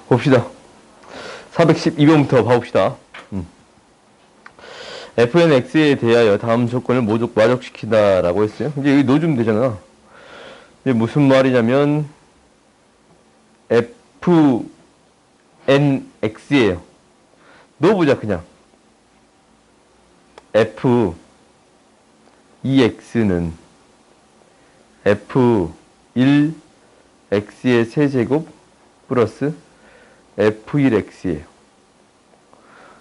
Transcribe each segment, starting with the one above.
봅시다. 412번부터 봐봅시다. fn x에 대하여 다음 조건을 모두 만족시키다 라고 했어요. 이제 여기 넣어주면 되잖아. 이게 무슨 말이냐면 fn x예요. 넣어보자 그냥. f 2x는 f1 x의 세제곱 플러스 f1x예요.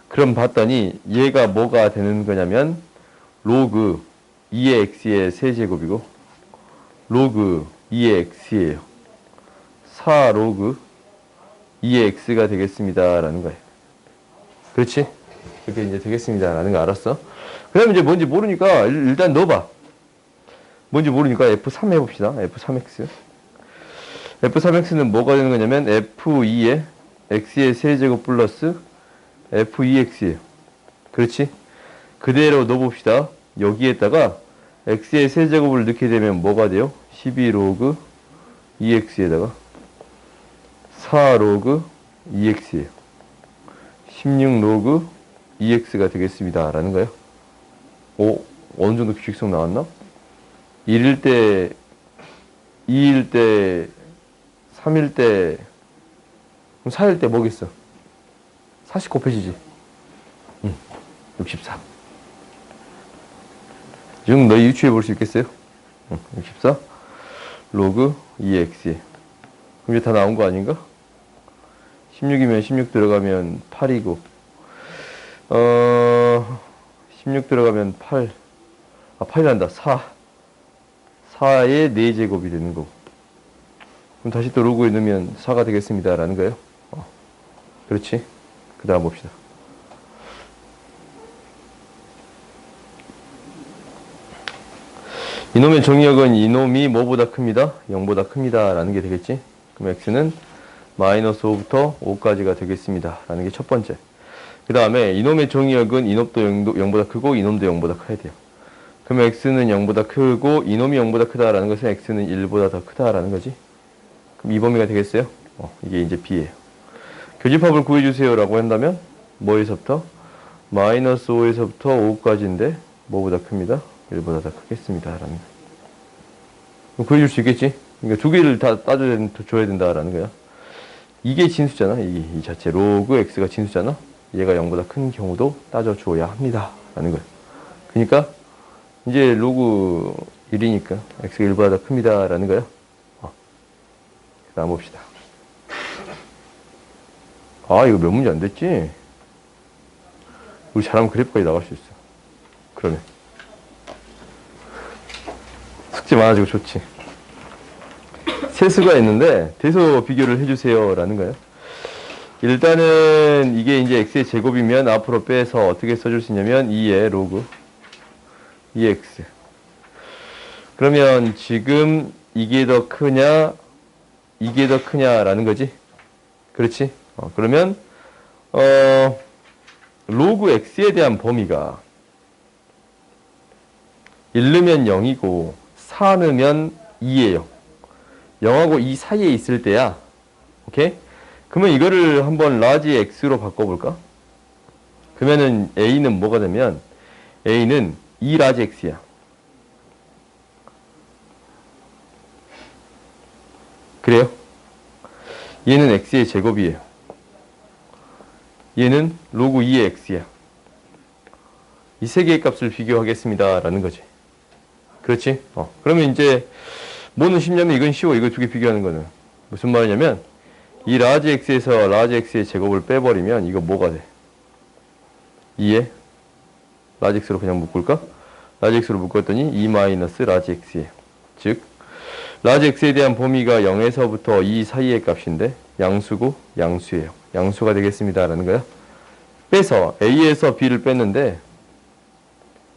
그럼 봤더니 얘가 뭐가 되는 거냐면 로그 2의 x의 세제곱이고 로그 2의 x예요. 4 로그 2의 x가 되겠습니다 라는 거예요. 그렇지? 그렇게 이제 되겠습니다 라는 거 알았어? 그 다음에 이제 뭔지 모르니까 일단 넣어봐. 뭔지 모르니까 f3 해봅시다. f3x. f3x는 뭐가 되는 거냐면 f2의 x의 세제곱 플러스 f2x예요. 그렇지? 그대로 넣어봅시다. 여기에다가 x의 세제곱을 넣게 되면 뭐가 돼요? 12 로그 2x에다가 4 로그 2x예요. 16 로그 2x가 되겠습니다 라는 거예요. 오, 어느 정도 규칙성 나왔나? 1일 때, 2일 때, 3일 때, 그럼 4일 때 뭐겠어? 40 곱해지지? 64. 이 정도 너희 유추해 볼 수 있겠어요? 64 로그 2x. 그럼 이제 다 나온 거 아닌가? 16이면 16 들어가면 8이고 16 들어가면 8. 8이 난다. 4의 4제곱이 되는 거고. 그럼 다시 또 로그에 넣으면 4가 되겠습니다 라는 거예요. 그렇지? 그 다음 봅시다. 이놈의 정의역은 이놈이 뭐보다 큽니다? 0보다 큽니다 라는 게 되겠지? 그럼 x는 마이너스 5부터 5까지가 되겠습니다 라는 게 첫 번째. 그 다음에 이놈의 정의역은 이놈도 0보다 크고 이놈도 0보다 커야 돼요. 그러면 x는 0보다 크고 이놈이 0보다 크다라는 것은 x는 1보다 더 크다라는 거지. 그럼 이 범위가 되겠어요? 이게 이제 b예요. 교집합을 구해주세요 라고 한다면 뭐에서부터? 마이너스 5에서부터 5까지인데 뭐보다 큽니다? 1보다 더 크겠습니다 라는 거예요. 그럼 구해줄 수 있겠지? 그러니까 두 개를 다 따져줘야 된다라는 거야. 이게 진수잖아. 이 자체 로그 x가 진수잖아. 얘가 0보다 큰 경우도 따져줘야 합니다 라는 거예요. 그러니까 이제 로그 1이니까 x가 1보다 더 큽니다 라는 거예요. 그 다음 봅시다. 이거 몇 문제 안 됐지? 우리 잘하면 그래프까지 나갈 수 있어. 그러면 숙제 많아지고 좋지. 세수가 있는데 대소 비교를 해주세요 라는 거예요. 일단은 이게 이제 x의 제곱이면 앞으로 빼서 어떻게 써줄 수 있냐면 2의 로그 2x. 그러면 지금 이게 더 크냐 이게 더 크냐라는 거지. 그렇지? 그러면 로그 x에 대한 범위가 1 넣으면 0이고 4 넣으면 2예요. 0하고 2 사이에 있을 때야. 오케이? 그러면 이거를 한번 라지 x로 바꿔볼까? 그러면은 a는 뭐가 되면 a는 2 라지 x야. 그래요? 얘는 x의 제곱이에요. 얘는 로그 2의 x야. 이 세 개의 값을 비교하겠습니다 라는 거지. 그렇지? 그러면 이제 뭐는 쉽냐면 이건 쉬워. 이거 두 개 비교하는 거는 무슨 말이냐면 이 라지 x에서 라지 x의 제곱을 빼버리면 이거 뭐가 돼? 2에 라지 x로 그냥 묶을까? 라지 x로 묶었더니 2 마이너스 라지 x예요. 즉 라지 x에 대한 범위가 0에서부터 2 사이의 값인데 양수고 양수예요. 양수가 되겠습니다 라는 거야. 빼서 a에서 b를 뺐는데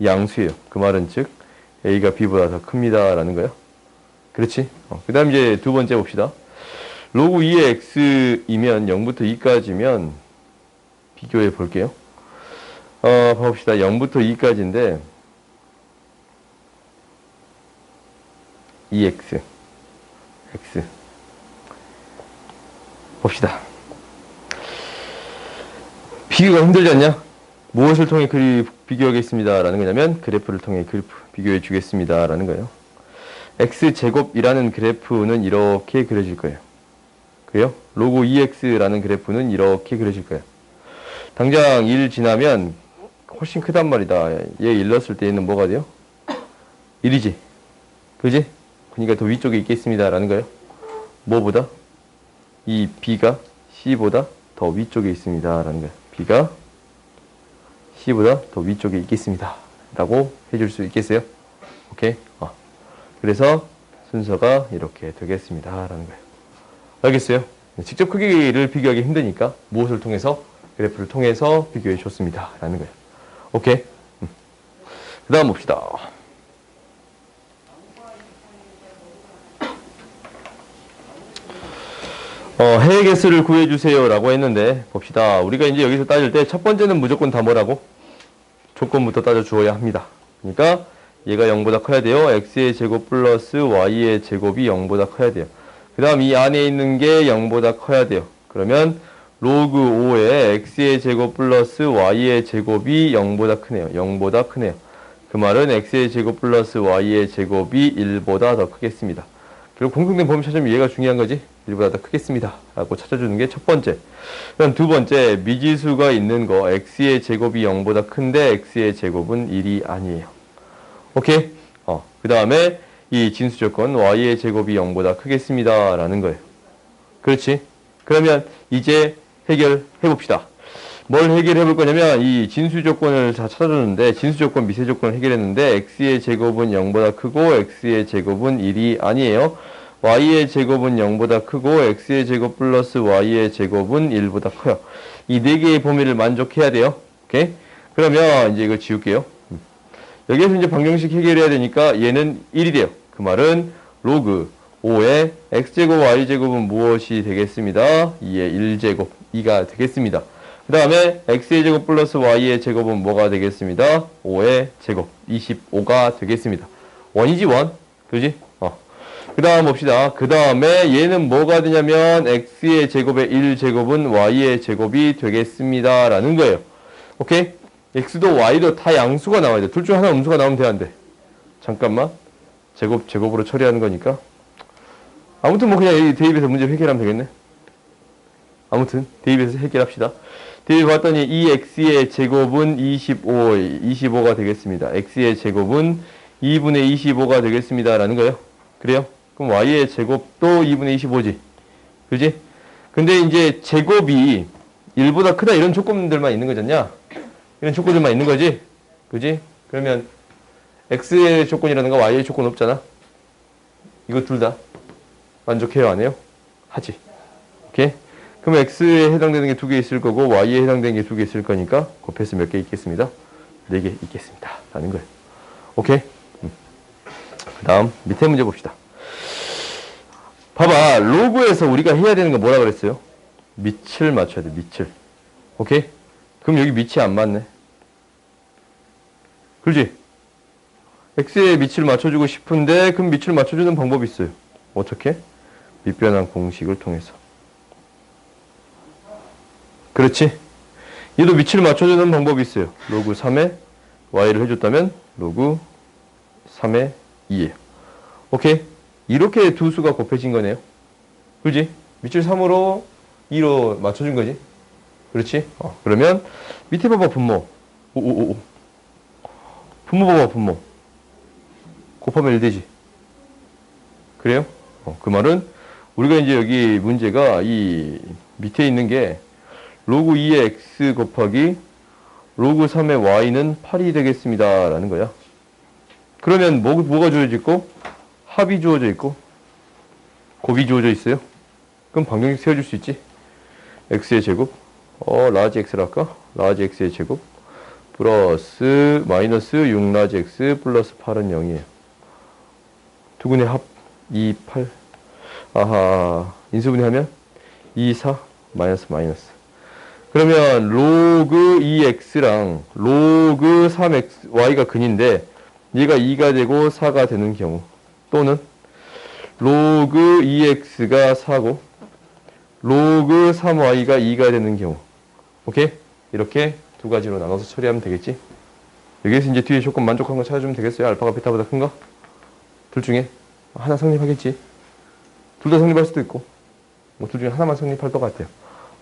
양수예요. 그 말은 즉 a가 b보다 더 큽니다 라는 거야. 그렇지? 그 다음 이제 두 번째 봅시다. 로그 2의 x이면 0부터 2까지면 비교해 볼게요. 봅시다. 0부터 2까지인데 2x x 봅시다. 비교가 힘들지 않냐? 무엇을 통해 비교하겠습니다 라는 거냐면 그래프를 통해 비교해 주겠습니다 라는 거예요. x제곱이라는 그래프는 이렇게 그려질 거예요. 그래요? 로그 2x라는 그래프는 이렇게 그려질 거예요. 당장 1 지나면 훨씬 크단 말이다. 얘 1 넣었을 때 얘는 뭐가 돼요? 1이지. 그지? 그러니까 더 위쪽에 있겠습니다 라는 거예요. 뭐보다? 이 b가 c보다 더 위쪽에 있습니다 라는 거예요. b가 c보다 더 위쪽에 있겠습니다 라고 해줄 수 있겠어요? 오케이? 그래서 순서가 이렇게 되겠습니다 라는 거예요. 알겠어요? 직접 크기를 비교하기 힘드니까 무엇을 통해서? 그래프를 통해서 비교해 줬습니다 라는 거예요. 오케이? 그 다음 봅시다. 해의 개수를 구해주세요 라고 했는데 봅시다. 우리가 이제 여기서 따질 때 첫 번째는 무조건 다 뭐라고? 조건부터 따져 주어야 합니다. 그러니까 얘가 0보다 커야 돼요. x의 제곱 플러스 y의 제곱이 0보다 커야 돼요. 그 다음 이 안에 있는 게 0보다 커야 돼요. 그러면 로그 5의 x의 제곱 플러스 y의 제곱이 0보다 크네요. 0보다 크네요. 그 말은 x의 제곱 플러스 y의 제곱이 1보다 더 크겠습니다. 결국 공통된 범위 찾으면 얘가 중요한 거지. 1보다 더 크겠습니다 라고 찾아주는 게 첫 번째. 그럼 두 번째, 미지수가 있는 거 x의 제곱이 0보다 큰데 x의 제곱은 1이 아니에요. 오케이? 그 다음에 이 진수 조건 y의 제곱이 0보다 크겠습니다 라는 거예요. 그렇지? 그러면 이제 해결해 봅시다. 뭘 해결해 볼 거냐면 이 진수 조건을 다 찾아줬는데 진수 조건, 미세 조건을 해결했는데 x의 제곱은 0보다 크고 x의 제곱은 1이 아니에요. y의 제곱은 0보다 크고 x의 제곱 플러스 y의 제곱은 1보다 커요. 이 네 개의 범위를 만족해야 돼요. 오케이? 그러면 이제 이거 지울게요. 여기에서 이제 방정식 해결해야 되니까 얘는 1이 돼요. 그 말은 로그 5의 x제곱 y제곱은 무엇이 되겠습니다? 2의 1제곱 2가 되겠습니다. 그 다음에 x의 제곱 플러스 y의 제곱은 뭐가 되겠습니다? 5의 제곱 25가 되겠습니다. 원이지 원. 그지? 그 다음 봅시다. 그 다음에 얘는 뭐가 되냐면 x의 제곱의 1제곱은 y의 제곱이 되겠습니다 라는 거예요. 오케이? x도 y도 다 양수가 나와야 돼. 둘 중 하나 음수가 나오면 돼, 안 돼? 잠깐만. 제곱으로 처리하는 거니까. 아무튼 뭐 그냥 여기 대입해서 문제 해결하면 되겠네. 아무튼 대입해서 해결합시다. 대입 봤더니 이 x의 제곱은 25가 되겠습니다. x의 제곱은 2분의 25가 되겠습니다 라는 거예요. 그래요? 그럼 y의 제곱도 2분의 25지. 그지? 근데 이제 제곱이 1보다 크다 이런 조건들만 있는 거잖냐? 이런 조건들만 있는 거지? 그지? 그러면 x의 조건이라든가 y의 조건 없잖아? 이거 둘 다 만족해요, 안 해요? 하지. 오케이? 그럼 x에 해당되는 게 두 개 있을 거고 y에 해당되는 게 두 개 있을 거니까 곱해서 몇 개 있겠습니다? 4개 있겠습니다. 라는 거예요. 오케이? 그 다음 밑에 문제 봅시다. 봐봐. 로그에서 우리가 해야 되는 거 뭐라 그랬어요? 밑을 맞춰야 돼. 밑을. 오케이? 그럼 여기 밑이 안 맞네. 그렇지? x의 밑을 맞춰주고 싶은데 그럼 밑을 맞춰주는 방법이 있어요. 어떻게? 밑변환 공식을 통해서. 그렇지? 얘도 밑을 맞춰주는 방법이 있어요. 로그 3에 y를 해줬다면 로그 3에 2예요. 오케이? 이렇게 두 수가 곱해진 거네요. 그렇지? 밑줄 3으로 2로 맞춰준 거지. 그렇지? 그러면 밑에 봐봐 분모. 오오오. 분모 봐봐 분모. 곱하면 1 되지. 그래요? 그 말은 우리가 이제 여기 문제가 이 밑에 있는 게 로그 2의 x 곱하기 로그 3의 y는 8이 되겠습니다 라는 거야. 그러면 뭐가 주어져 있고 합이 주어져 있고 곱이 주어져 있어요. 그럼 방정식 세워줄 수 있지. x의 제곱 라지 x를 할까? 라지 x의 제곱 플러스 마이너스 6 라지 x 플러스 8은 0이에요. 두근의 합 2, 8 아하 인수분해하면 2, 4 마이너스 그러면 로그 2x랑 로그 3x y가 근인데 얘가 2가 되고 4가 되는 경우 또는 로그 2x가 4고 로그 3y가 2가 되는 경우 오케이? 이렇게 두 가지로 나눠서 처리하면 되겠지. 여기에서 이제 뒤에 조건 만족한 거 찾아주면 되겠어요. 알파가 베타보다 큰 거? 둘 중에 하나 성립하겠지. 둘 다 성립할 수도 있고 뭐 둘 중에 하나만 성립할 것 같아요.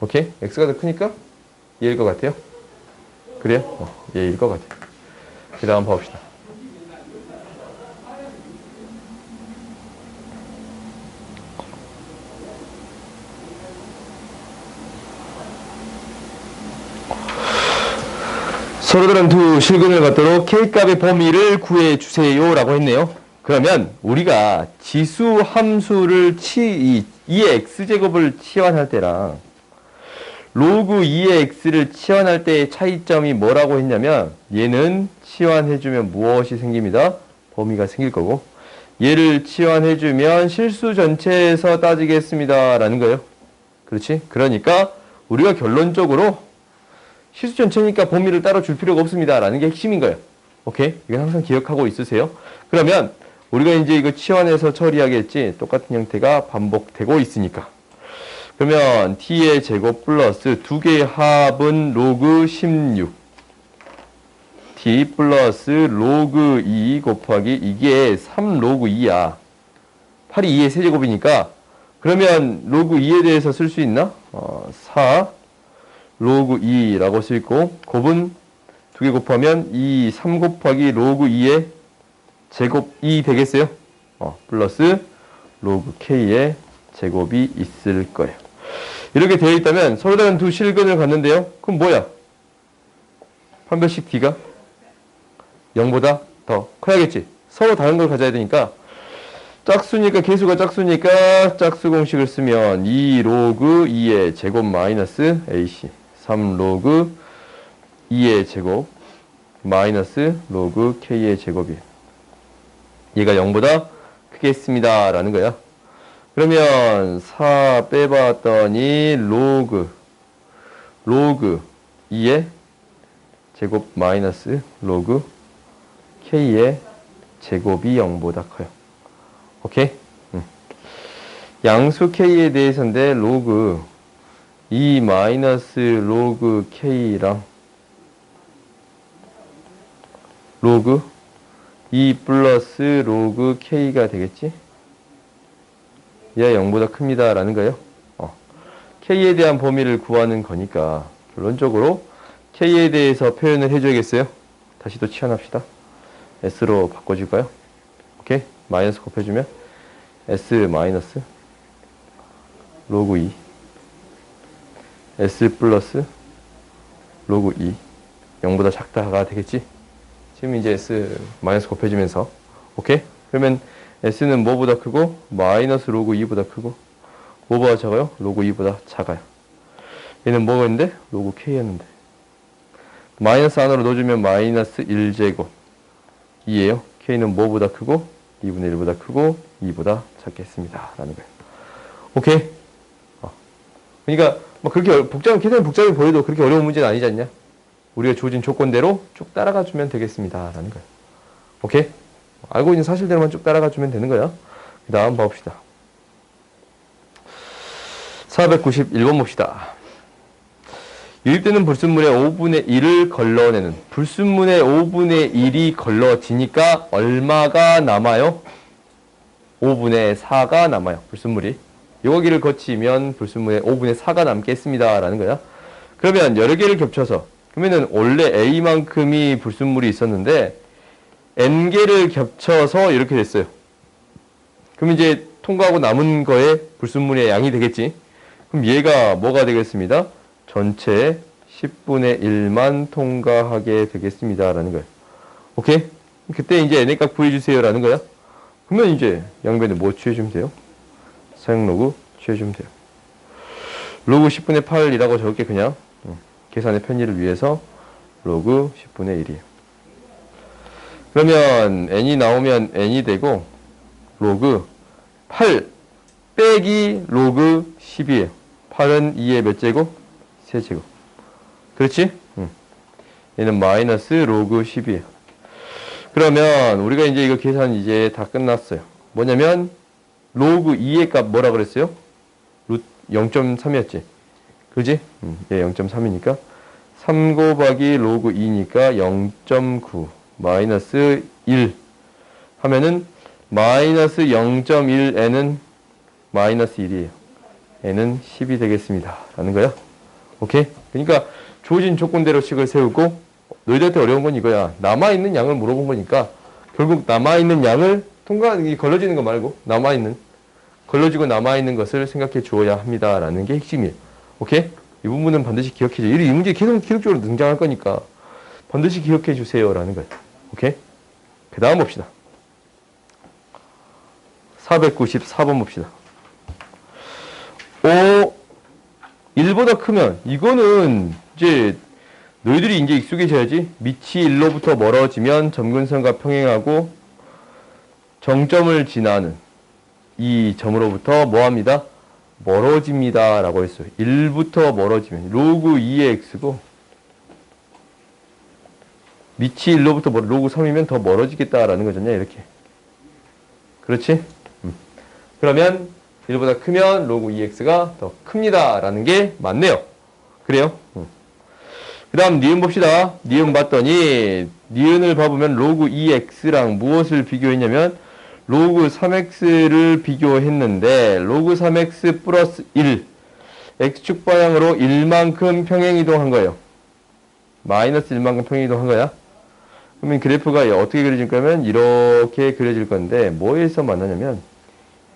오케이? x가 더 크니까 얘일 것 같아요. 그래요? 얘일 것 같아요. 그 다음 봐봅시다. 서로 다른 두 실근을 갖도록 K값의 범위를 구해주세요 라고 했네요. 그러면 우리가 지수 함수를 이의 x제곱을 치환할 때랑 로그 2의 x를 치환할 때의 차이점이 뭐라고 했냐면 얘는 치환해주면 무엇이 생깁니다. 범위가 생길 거고 얘를 치환해주면 실수 전체에서 따지겠습니다 라는 거예요. 그렇지? 그러니까 우리가 결론적으로 실수 전체니까 범위를 따로 줄 필요가 없습니다 라는 게 핵심인 거예요. 오케이? 이건 항상 기억하고 있으세요. 그러면 우리가 이제 이거 치환해서 처리하겠지. 똑같은 형태가 반복되고 있으니까. 그러면 t의 제곱 플러스 두 개의 합은 로그 16 t 플러스 로그 2 곱하기 이게 3 로그 2야. 8이 2의 세제곱이니까 그러면 로그 2에 대해서 쓸 수 있나? 4 로그 2라고 쓸 있고 곱은 두 개 곱하면 3 곱하기 로그 2의 제곱 2 되겠어요? 플러스 로그 k의 제곱이 있을 거예요. 이렇게 되어 있다면 서로 다른 두 실근을 갖는데요. 그럼 뭐야? 판별식 d가 0보다 더 커야겠지. 서로 다른 걸 가져야 되니까 짝수니까 개수가 짝수니까 짝수 공식을 쓰면 2 로그 2의 제곱 마이너스 ac 3 로그 2의 제곱 마이너스 로그 k의 제곱이에요. 얘가 0보다 크겠습니다 라는 거야. 그러면 4 빼봤더니 로그 2의 제곱 마이너스 로그 k의 제곱이 0보다 커요. 오케이? 양수 k에 대해서인데 로그 2 마이너스 로그 k랑 로그 2 플러스 로그 k가 되겠지? 얘가 0보다 큽니다 라는 거예요. k에 대한 범위를 구하는 거니까 결론적으로 k에 대해서 표현을 해줘야겠어요. 다시 또 치환합시다. s로 바꿔줄까요? 오케이? 마이너스 곱해주면 s 마이너스 로그 2 s 플러스 로그 2 0보다 작다가 되겠지? 지금 이제 s 마이너스 곱해주면서 오케이? 그러면 s는 뭐보다 크고 마이너스 로그 2보다 크고 뭐보다 작아요? 로그 2보다 작아요. 얘는 뭐였는데? 로그 k였는데 마이너스 안으로 넣어주면 마이너스 1제곱 2예요. k는 뭐보다 크고 2분의 1보다 크고 2보다 작겠습니다 라는 거예요. 오케이? 그러니까 뭐 그렇게 계산이 복잡해 보여도 그렇게 어려운 문제는 아니지 않냐? 우리가 주어진 조건대로 쭉 따라가 주면 되겠습니다 라는 거예요. 오케이? 알고 있는 사실대로만 쭉 따라가 주면 되는 거야. 그 다음 봐봅시다. 491번 봅시다. 유입되는 불순물의 5분의 1을 걸러내는 불순물의 5분의 1이 걸러지니까 얼마가 남아요? 5분의 4가 남아요. 불순물이. 여기를 거치면 불순물의 5분의 4가 남겠습니다 라는 거야. 그러면 여러 개를 겹쳐서 그러면은 원래 A만큼이 불순물이 있었는데 N개를 겹쳐서 이렇게 됐어요. 그럼 이제 통과하고 남은 거에 불순물의 양이 되겠지. 그럼 얘가 뭐가 되겠습니다? 전체 10분의 1만 통과하게 되겠습니다 라는 거예요. 오케이? 그때 이제 N의 값 구해주세요 라는 거야. 그러면 이제 양변에 뭐 취해주면 돼요? 사용 로그 취해주면 돼요. 로그 10분의 8이라고 적을게 그냥. 계산의 편의를 위해서 로그 10분의 1이에요. 그러면 n이 나오면 n이 되고 로그 8 빼기 로그 10이에요. 8은 2의 몇 제곱? 세제곱. 그렇지? 얘는 마이너스 로그 10이에요. 그러면 우리가 이제 이거 계산 이제 다 끝났어요. 뭐냐면 로그 2의 값 뭐라 그랬어요? 0.3이었지. 그지? 얘 0.3이니까 3 곱하기 로그 2니까 0.9 마이너스 1 하면은 마이너스 0.1n은 마이너스 1이에요. n은 10이 되겠습니다. 라는 거야. 오케이? 그러니까 주어진 조건대로 식을 세우고 너희들한테 어려운 건 이거야. 남아있는 양을 물어본 거니까 결국 남아있는 양을 걸러지는 거 말고 걸러지고 남아있는 것을 생각해 주어야 합니다. 라는 게 핵심이에요. 오케이? 이 부분은 반드시 기억해 줘요. 이 문제 계속 기록적으로 등장할 거니까 반드시 기억해 주세요. 라는 거예요. 오케이? 그 다음 봅시다. 494번 봅시다. 1보다 크면, 이거는 이제 너희들이 이제 익숙해져야지. 밑이 1로부터 멀어지면 점근선과 평행하고 정점을 지나는 이 점으로부터 뭐합니다? 멀어집니다. 라고 했어요. 1부터 멀어지면 로그 2의 x고 밑이 1로부터 로그 3이면 더 멀어지겠다라는 거잖아요. 이렇게. 그렇지? 그러면 1보다 크면 로그 2x가 더 큽니다. 라는 게 맞네요. 그래요? 그 다음 니은 봅시다. 니은 봤더니 니은을 봐보면 로그 2x랑 무엇을 비교했냐면 로그 3x를 비교했는데 로그 3x 플러스 1 x축 방향으로 1만큼 평행이동한 거예요. 마이너스 1만큼 평행이동한 거야. 그러면 그래프가 어떻게 그려질 거냐면 이렇게 그려질 건데 뭐에서 만나냐면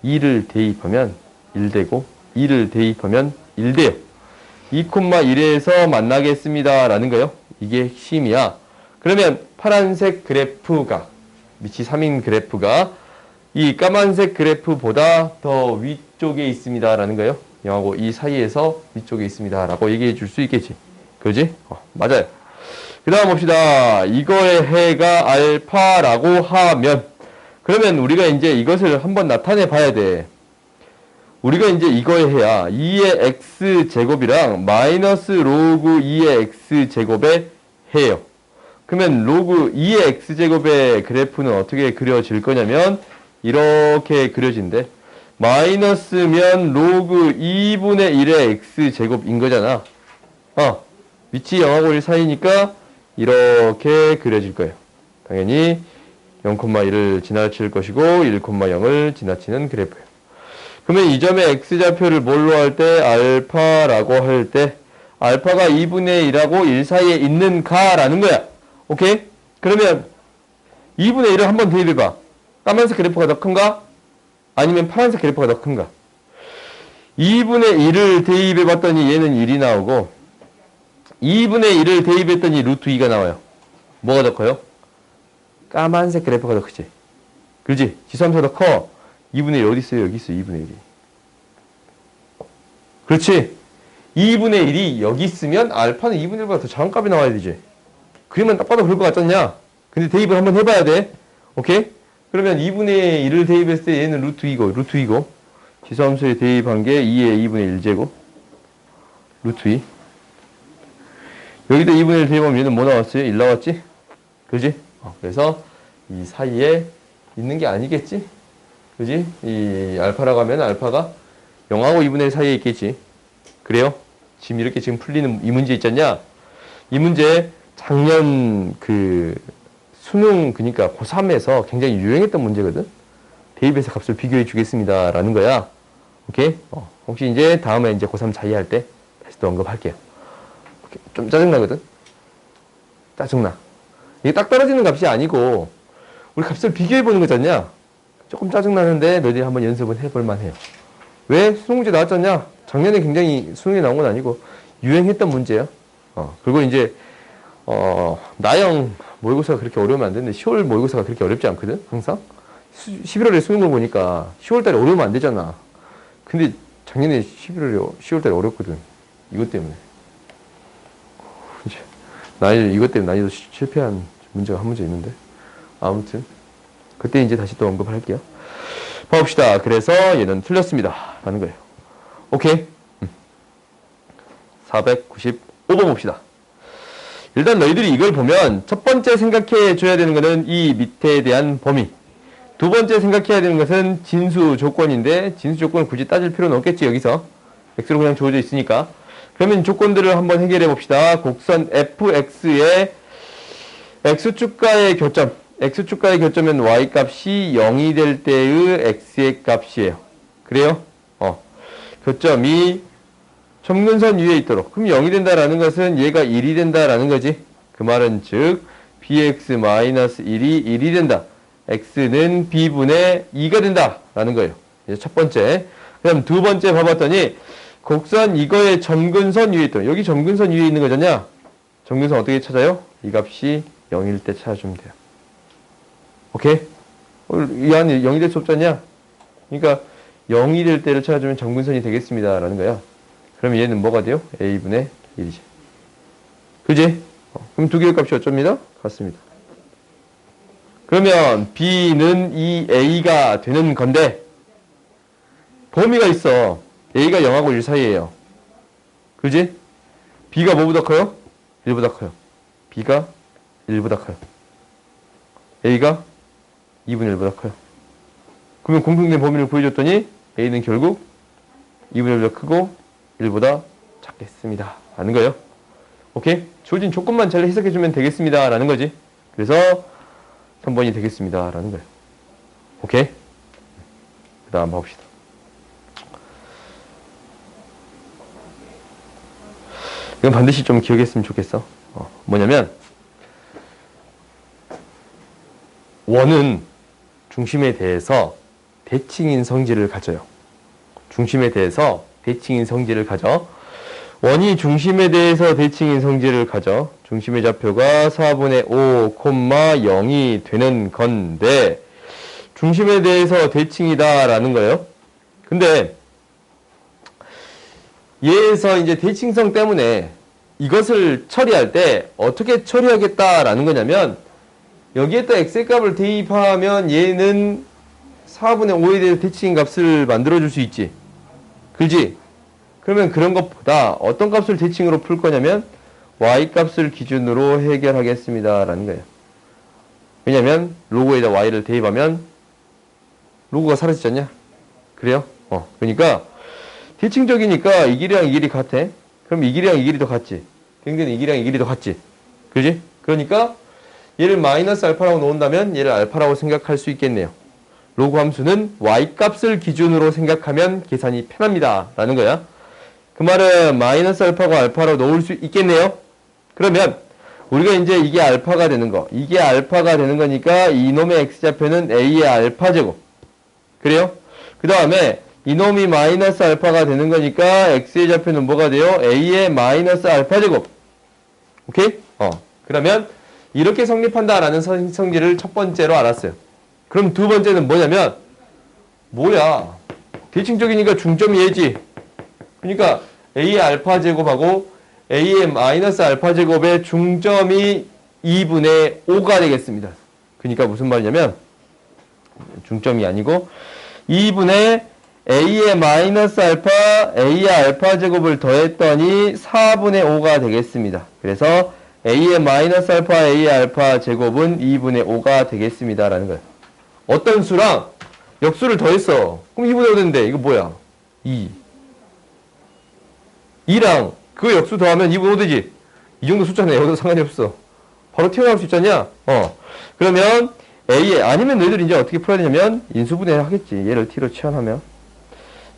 2를 대입하면 1되고 2를 대입하면 1돼요. 2,1에서 만나겠습니다. 라는 거예요. 이게 핵심이야. 그러면 파란색 그래프가 밑이 3인 그래프가 이 까만색 그래프보다 더 위쪽에 있습니다. 라는 거예요. 0하고 2 사이에서 위쪽에 있습니다. 라고 얘기해 줄 수 있겠지. 그지? 맞아요. 그 다음 봅시다. 이거의 해가 알파라고 하면 그러면 우리가 이제 이것을 한번 나타내 봐야 돼. 우리가 이제 이거의 해야 2의 x제곱이랑 마이너스 로그 2의 x제곱의 해요. 그러면 로그 2의 x제곱의 그래프는 어떻게 그려질 거냐면 이렇게 그려진대. 마이너스면 로그 2분의 1의 x제곱인 거잖아. 위치 0하고 1 사이니까 이렇게 그려질 거예요. 당연히 0,1을 지나칠 것이고 1,0을 지나치는 그래프예요. 그러면 이 점의 x좌표를 뭘로 할 때? 알파라고 할 때 알파가 2분의 1하고 1 사이에 있는가라는 거야. 오케이? 그러면 2분의 1을 한번 대입해봐. 까만색 그래프가 더 큰가? 아니면 파란색 그래프가 더 큰가? 2분의 1을 대입해봤더니 얘는 1이 나오고 2분의 1을 대입했더니 루트 2가 나와요. 뭐가 더 커요? 까만색 그래프가 더 크지. 그렇지? 지수함수가 더 커. 2분의 1 어디 있어요? 여기 있어. 2분의 1이. 그렇지? 2분의 1이 여기 있으면 알파는 2분의 1보다 더 작은 값이 나와야 되지. 그러면 딱 봐도 그럴 것 같지 않냐? 근데 대입을 한번 해봐야 돼. 오케이? 그러면 2분의 1을 대입했을 때 얘는 루트 2고 지수함수에 대입한 게 2의 2분의 1제곱 루트 2. 여기다 2분의 1 대입하면 얘는 뭐 나왔어요? 1 나왔지? 그지? 그래서 이 사이에 있는 게 아니겠지? 그지? 이 알파라고 하면 알파가 0하고 2분의 1 사이에 있겠지. 그래요? 지금 이렇게 풀리는 이 문제 있잖냐? 이 문제 작년 수능 그러니까 고3에서 굉장히 유행했던 문제거든. 대입해서 값을 비교해 주겠습니다. 라는 거야. 오케이? 혹시 이제 다음에 이제 고3 자위할 때 다시 또 언급할게요. 오케이. 좀 짜증나거든? 짜증나. 이게 딱 떨어지는 값이 아니고 우리 값을 비교해 보는 거잖냐? 조금 짜증나는데 너희들이 한번 연습은 해볼 만해요. 왜? 수능 문제 나왔잖냐? 작년에 굉장히 수능에 나온 건 아니고 유행했던 문제야. 그리고 이제 나영 모의고사가 그렇게 어려우면 안 되는데 10월 모의고사가 그렇게 어렵지 않거든? 항상? 11월에 수능을 보니까 10월달에 어려우면 안 되잖아. 근데 작년에 10월달에 어렵거든. 이것 때문에. 이것 때문에 난이도 실패한 문제가 한 문제 있는데. 아무튼 그때 이제 다시 또 언급할게요. 봐봅시다. 그래서 얘는 틀렸습니다. 라는 거예요. 오케이? 495번 봅시다. 일단 너희들이 이걸 보면 첫 번째 생각해 줘야 되는 것은 이 밑에 대한 범위. 두 번째 생각해야 되는 것은 진수 조건인데 진수 조건을 굳이 따질 필요는 없겠지 여기서. x로 그냥 주어져 있으니까. 그러면 조건들을 한번 해결해 봅시다. 곡선 fx의 x축과의 교점. x축과의 교점은 y값이 0이 될 때의 x의 값이에요. 그래요? 교점이 점근선 위에 있도록. 그럼 0이 된다라는 것은 얘가 1이 된다라는 거지. 그 말은 즉 bx-1이 1이 된다. x는 b분의 2가 된다라는 거예요. 이제 첫 번째. 그럼 두 번째 봐봤더니 곡선 이거의 점근선 위에 있다. 여기 점근선 위에 있는 거잖냐? 점근선 어떻게 찾아요? 이 값이 0일 때 찾아주면 돼요. 오케이? 이 안에 0이 될 수 없잖냐? 그러니까 0이 될 때를 찾아주면 점근선이 되겠습니다. 라는 거야. 그럼 얘는 뭐가 돼요? a분의 1이지. 그지? 그럼 두 개의 값이 어쩝니다? 같습니다. 그러면 b는 이 a가 되는 건데 범위가 있어. a가 0하고 1 사이에요. 그지? b가 뭐보다 커요? 1보다 커요. b가 1보다 커요. a가 2분의 1보다 커요. 그러면 공통된 범위를 구해줬더니 a는 결국 2분의 1보다 크고 1보다 작겠습니다. 라는 거예요. 오케이? 주어진 조건만 잘 해석해주면 되겠습니다. 라는 거지. 그래서 3번이 되겠습니다. 라는 거예요. 오케이? 그 다음 봐봅시다. 이건 반드시 좀 기억했으면 좋겠어. 뭐냐면 원은 중심에 대해서 대칭인 성질을 가져요. 중심에 대해서 대칭인 성질을 가져. 원이 중심에 대해서 대칭인 성질을 가져. 중심의 좌표가 4분의 5, 0이 되는 건데 중심에 대해서 대칭이다 라는 거예요. 근데 얘에서 이제 대칭성 때문에 이것을 처리할 때 어떻게 처리하겠다라는 거냐면 여기에다 x의 값을 대입하면 얘는 4분의 5에 대해서 대칭인 값을 만들어줄 수 있지. 그지? 그러면 그런 것보다 어떤 값을 대칭으로 풀 거냐면 y 값을 기준으로 해결하겠습니다. 라는 거예요. 왜냐면 로고에다 y를 대입하면 로고가 사라지지 않냐? 그래요? 그러니까 대칭적이니까 이 길이랑 이 길이 같아. 그럼 이 길이랑 이 길이도 같지. 굉장히 이 길이랑 이 길이도 같지. 그지? 그러니까 얘를 마이너스 알파라고 놓은다면 얘를 알파라고 생각할 수 있겠네요. 로그 함수는 y값을 기준으로 생각하면 계산이 편합니다. 라는 거야. 그 말은 마이너스 알파가 알파로 놓을 수 있겠네요. 그러면 우리가 이제 이게 알파가 되는 거. 이게 알파가 되는 거니까 이놈의 x좌표는 a의 알파 제곱. 그래요? 그 다음에 이놈이 마이너스 알파가 되는 거니까 x의 좌표는 뭐가 돼요? a의 마이너스 알파 제곱. 오케이? 그러면 이렇게 성립한다라는 성질을 첫 번째로 알았어요. 그럼 두 번째는 뭐냐면 뭐야? 대칭적이니까 중점이 얘지. 그러니까 a의 알파 제곱하고 a의 마이너스 알파 제곱의 중점이 2분의 5가 되겠습니다. 그러니까 무슨 말이냐면 중점이 아니고 2분의 a의 마이너스 알파, a의 알파 제곱을 더했더니 4분의 5가 되겠습니다. 그래서 a의 마이너스 알파, a의 알파 제곱은 2분의 5가 되겠습니다. 라는 거예요. 어떤 수랑 역수를 더했어. 그럼 2분의 5 되는데 이거 뭐야? 2. 2랑 그 역수 더하면 2분의 5 되지. 이 정도 숫자는 여기도 상관이 없어. 바로 튀어나올 수 있잖냐? 그러면 a의 아니면 너희들 이제 어떻게 풀어야 되냐면 인수분해 하겠지. 얘를 t로 치환하면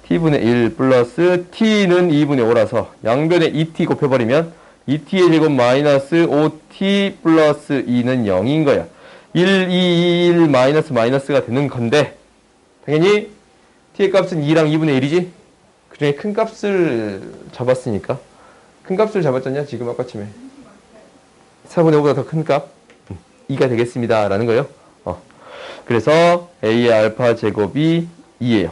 t분의 1 플러스 t는 2분의 5라서 양변에 2t 곱해버리면 2t의 제곱 마이너스 5t 플러스 2는 0인 거야. 1, 2, 1 마이너스 마이너스가 되는 건데 당연히 t의 값은 2랑 2분의 1이지? 그 중에 큰 값을 잡았으니까 큰 값을 잡았잖냐 지금 아까쯤에 4분의 5보다 더 큰 값 2가 되겠습니다 라는 거예요. 그래서 a의 알파 제곱이 2예요.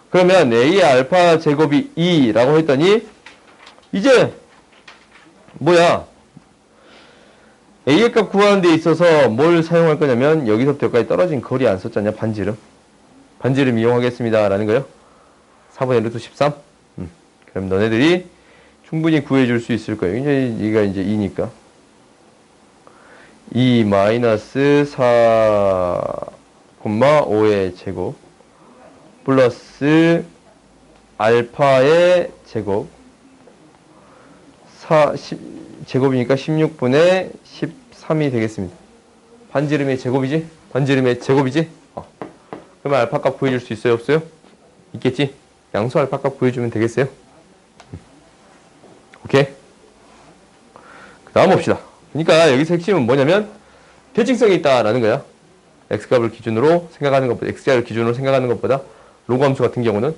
그러면 a의 알파 제곱이 2라고 했더니 이제 뭐야 a의 값 구하는 데 있어서 뭘 사용할 거냐면 여기서부터 여기까지 떨어진 거리 안 썼잖냐. 반지름 이용하겠습니다 라는 거예요. 4분의 루트 13 그럼 너네들이 충분히 구해줄 수 있을 거예요. 이제 이가 이제 2니까 2 마이너스 4,5의 제곱 플러스 알파의 제곱 제곱이니까 16분의 13이 되겠습니다. 반지름의 제곱이지? 반지름의 제곱이지? 그러면 알파값 구해줄 수 있어요? 없어요? 있겠지? 양수 알파값 구해주면 되겠어요? 오케이? 그 다음 봅시다. 그러니까 여기서 핵심은 뭐냐면 대칭성이 있다라는 거야. x값을 기준으로 생각하는 것보다, x자를 기준으로 생각하는 것보다 로그 함수 같은 경우는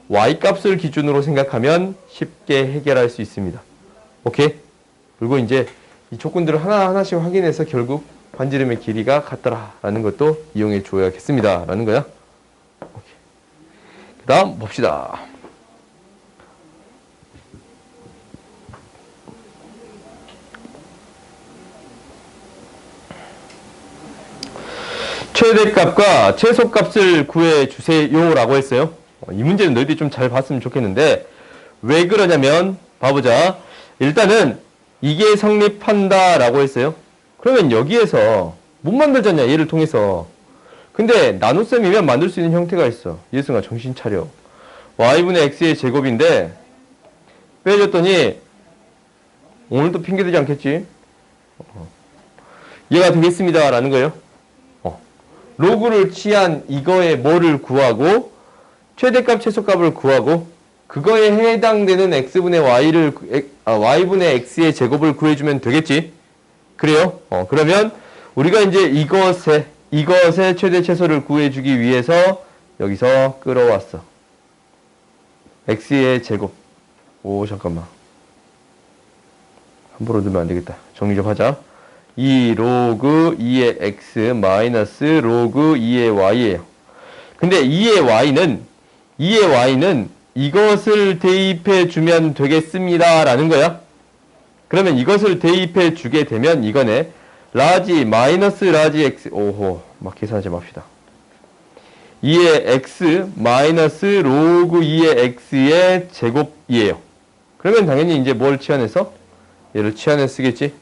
y값을 기준으로 생각하면 쉽게 해결할 수 있습니다. 오케이? 그리고 이제 이 조건들을 하나하나씩 확인해서 결국 반지름의 길이가 같더라라는 것도 이용해 줘야겠습니다. 라는 거야. 오케이. 그 다음 봅시다. 최대값과 최소값을 구해주세요 라고 했어요. 이 문제는 너희들이 좀 잘 봤으면 좋겠는데 왜 그러냐면 봐보자. 일단은 이게 성립한다 라고 했어요. 그러면 여기에서 못 만들잖냐 얘를 통해서. 근데 나눗셈이면 만들 수 있는 형태가 있어. 예승아 정신 차려. y분의 x의 제곱인데 빼줬더니 오늘도 핑계대지 않겠지. 얘가 되겠습니다 라는 거예요. 로그를 취한 이거의 뭐를 구하고 최대값 최소값을 구하고 그거에 해당되는 x분의 y분의 x의 제곱을 구해주면 되겠지. 그래요? 그러면 우리가 이제 이것의 최대 최소를 구해주기 위해서 여기서 끌어왔어. x의 제곱. 오 잠깐만. 함부로 넣으면 안 되겠다. 정리 좀 하자. 2 로그 2의 x 마이너스 로그 2의 y예요. 근데 2의 y는 이것을 대입해 주면 되겠습니다 라는 거야. 그러면 이것을 대입해 주게 되면 이거네. 라지 마이너스 라지 x 오호 막 계산하지 맙시다. 2의 x 마이너스 로그 2의 x의 제곱이에요. 그러면 당연히 이제 뭘 치환해서? 얘를 치환해 쓰겠지.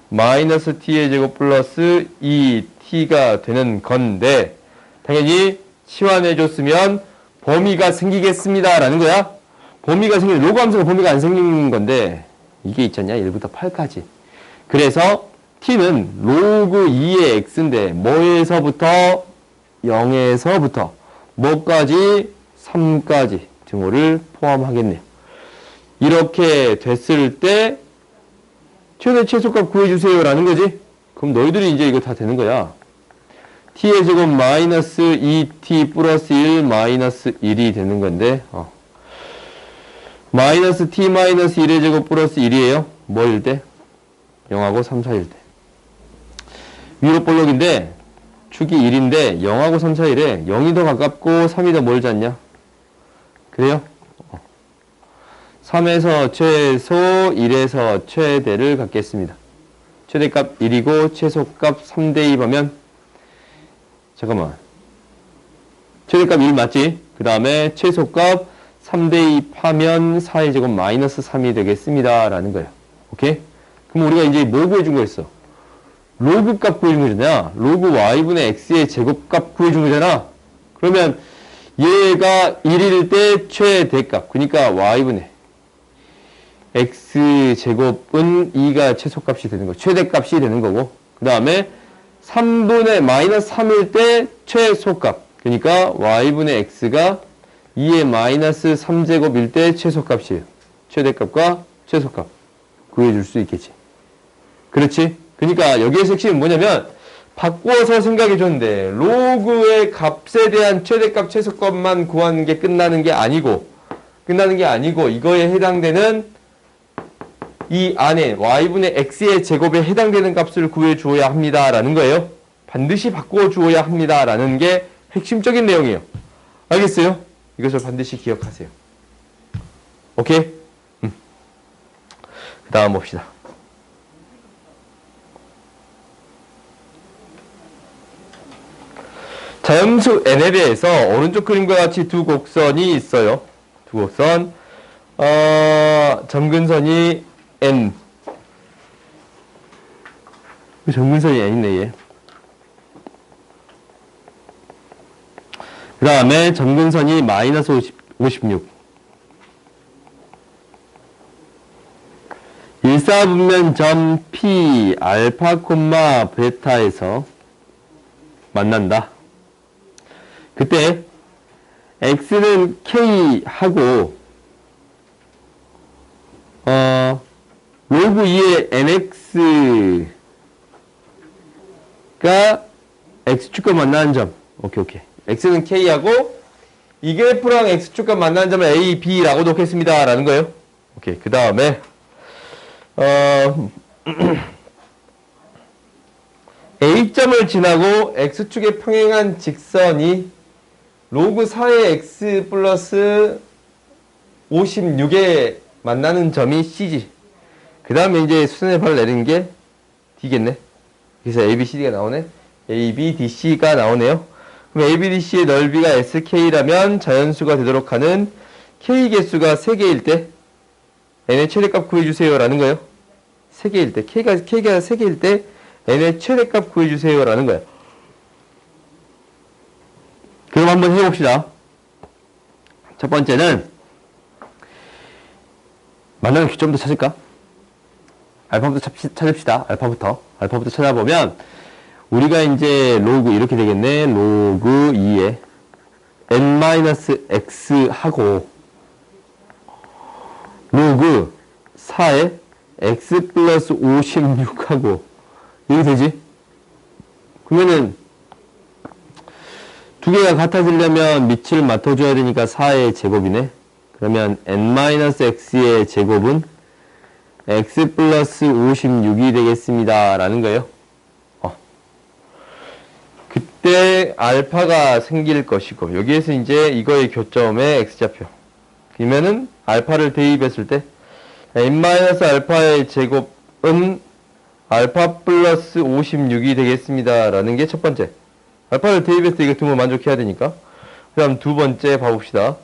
마이너스 t의 제곱 플러스 2t가 되는 건데 당연히 치환해 줬으면 범위가 생기겠습니다 라는 거야. 범위가 생기는 로그 함수가 범위가 안 생기는 건데 이게 있잖냐 1부터 8까지. 그래서 t는 로그 2의 x인데 뭐에서부터 0에서부터 뭐까지 3까지 등호를 포함하겠네요. 이렇게 됐을 때 최대 최소값 구해주세요 라는 거지. 그럼 너희들이 이제 이거 다 되는 거야. t의 제곱 마이너스 2t 플러스 1 마이너스 1이 되는 건데 마이너스 t 마이너스 1의 제곱 플러스 1이에요. 뭐일 때? 0하고 3 사이일 때. 위로 볼록인데 축이 1인데 0하고 3 사이래. 0이 더 가깝고 3이 더 멀지 않냐? 그래요? 3에서 최소, 1에서 최대를 갖겠습니다. 최대값 1이고 최소값 3대2 하면 잠깐만. 최대값 1 맞지? 그 다음에 최소값 3대2 하면 4의 제곱 마이너스 3이 되겠습니다. 라는 거예요. 오케이? 그럼 우리가 이제 뭐 구해준 거였어? 로그 값 구해준 거잖아. 로그 y분의 x의 제곱값 구해준 거잖아. 그러면 얘가 1일 때 최대값. 그러니까 y분의 x제곱은 2가 최소값이 되는 거, 최대값이 되는 거고, 그 다음에 3분의 마이너스 3일 때 최소값. 그러니까 y분의 x가 2의 마이너스 3제곱일 때 최소값이에요. 최대값과 최소값. 구해줄 수 있겠지. 그렇지? 그러니까 여기에서 핵심은 뭐냐면, 바꿔서 생각해 줬는데, 로그의 값에 대한 최대값, 최소값만 구하는 게 끝나는 게 아니고, 이거에 해당되는 이 안에 y분의 x의 제곱에 해당되는 값을 구해주어야 합니다. 라는 거예요. 반드시 바꿔주어야 합니다. 라는 게 핵심적인 내용이에요. 알겠어요? 이것을 반드시 기억하세요. 오케이? 그 다음 봅시다. 자연수 n에 대해서 오른쪽 그림과 같이 두 곡선이 있어요. 두 곡선. 점근선이 n. 점근선이 n이네, 얘. 그 다음에 점근선이 마이너스 56. 일사분면점 P 알파 콤마 베타에서 만난다. 그때 x는 k 하고 로그 2의 nx가 x축과 만나는 점. 오케이. x는 k하고 이 그래프랑 x축과 만나는 점을 a, b라고 놓겠습니다. 라는 거예요. 오케이. 그 다음에 A점을 지나고 X축에 평행한 직선이 로그 4의 X 플러스 56에 만나는 점이 C지. 그 다음에 이제 수선의 발을 내리는 게 D겠네. 그래서 A, B, C, D가 나오네. A, B, D, C가 나오네요. 그럼 A, B, D, C의 넓이가 SK라면 자연수가 되도록 하는 K 개수가 3개일 때 n의 최대값 구해주세요 라는 거예요. 3개일 때 K가 3개일 때 n의 최대값 구해주세요 라는 거예요. 그럼 한번 해봅시다. 첫 번째는 만나는 기점부터 찾을까? 알파부터 찾읍시다. 알파부터 찾아보면 우리가 이제 로그 이렇게 되겠네. 로그 2에 n-x 하고 로그 4에 x 플러스 56하고 이렇게 되지? 그러면은 두 개가 같아지려면 밑을 맡아줘야 되니까 4의 제곱이네. 그러면 n-x의 제곱은 x 플러스 56이 되겠습니다. 라는 거예요. 그때 알파가 생길 것이고 여기에서 이제 이거의 교점에 x좌표. 그러면은 알파를 대입했을 때 n-알파의 제곱은 알파 플러스 56이 되겠습니다. 라는 게 첫 번째. 알파를 대입했을 때 이거 등호 만족해야 되니까. 그 다음 두 번째 봐봅시다.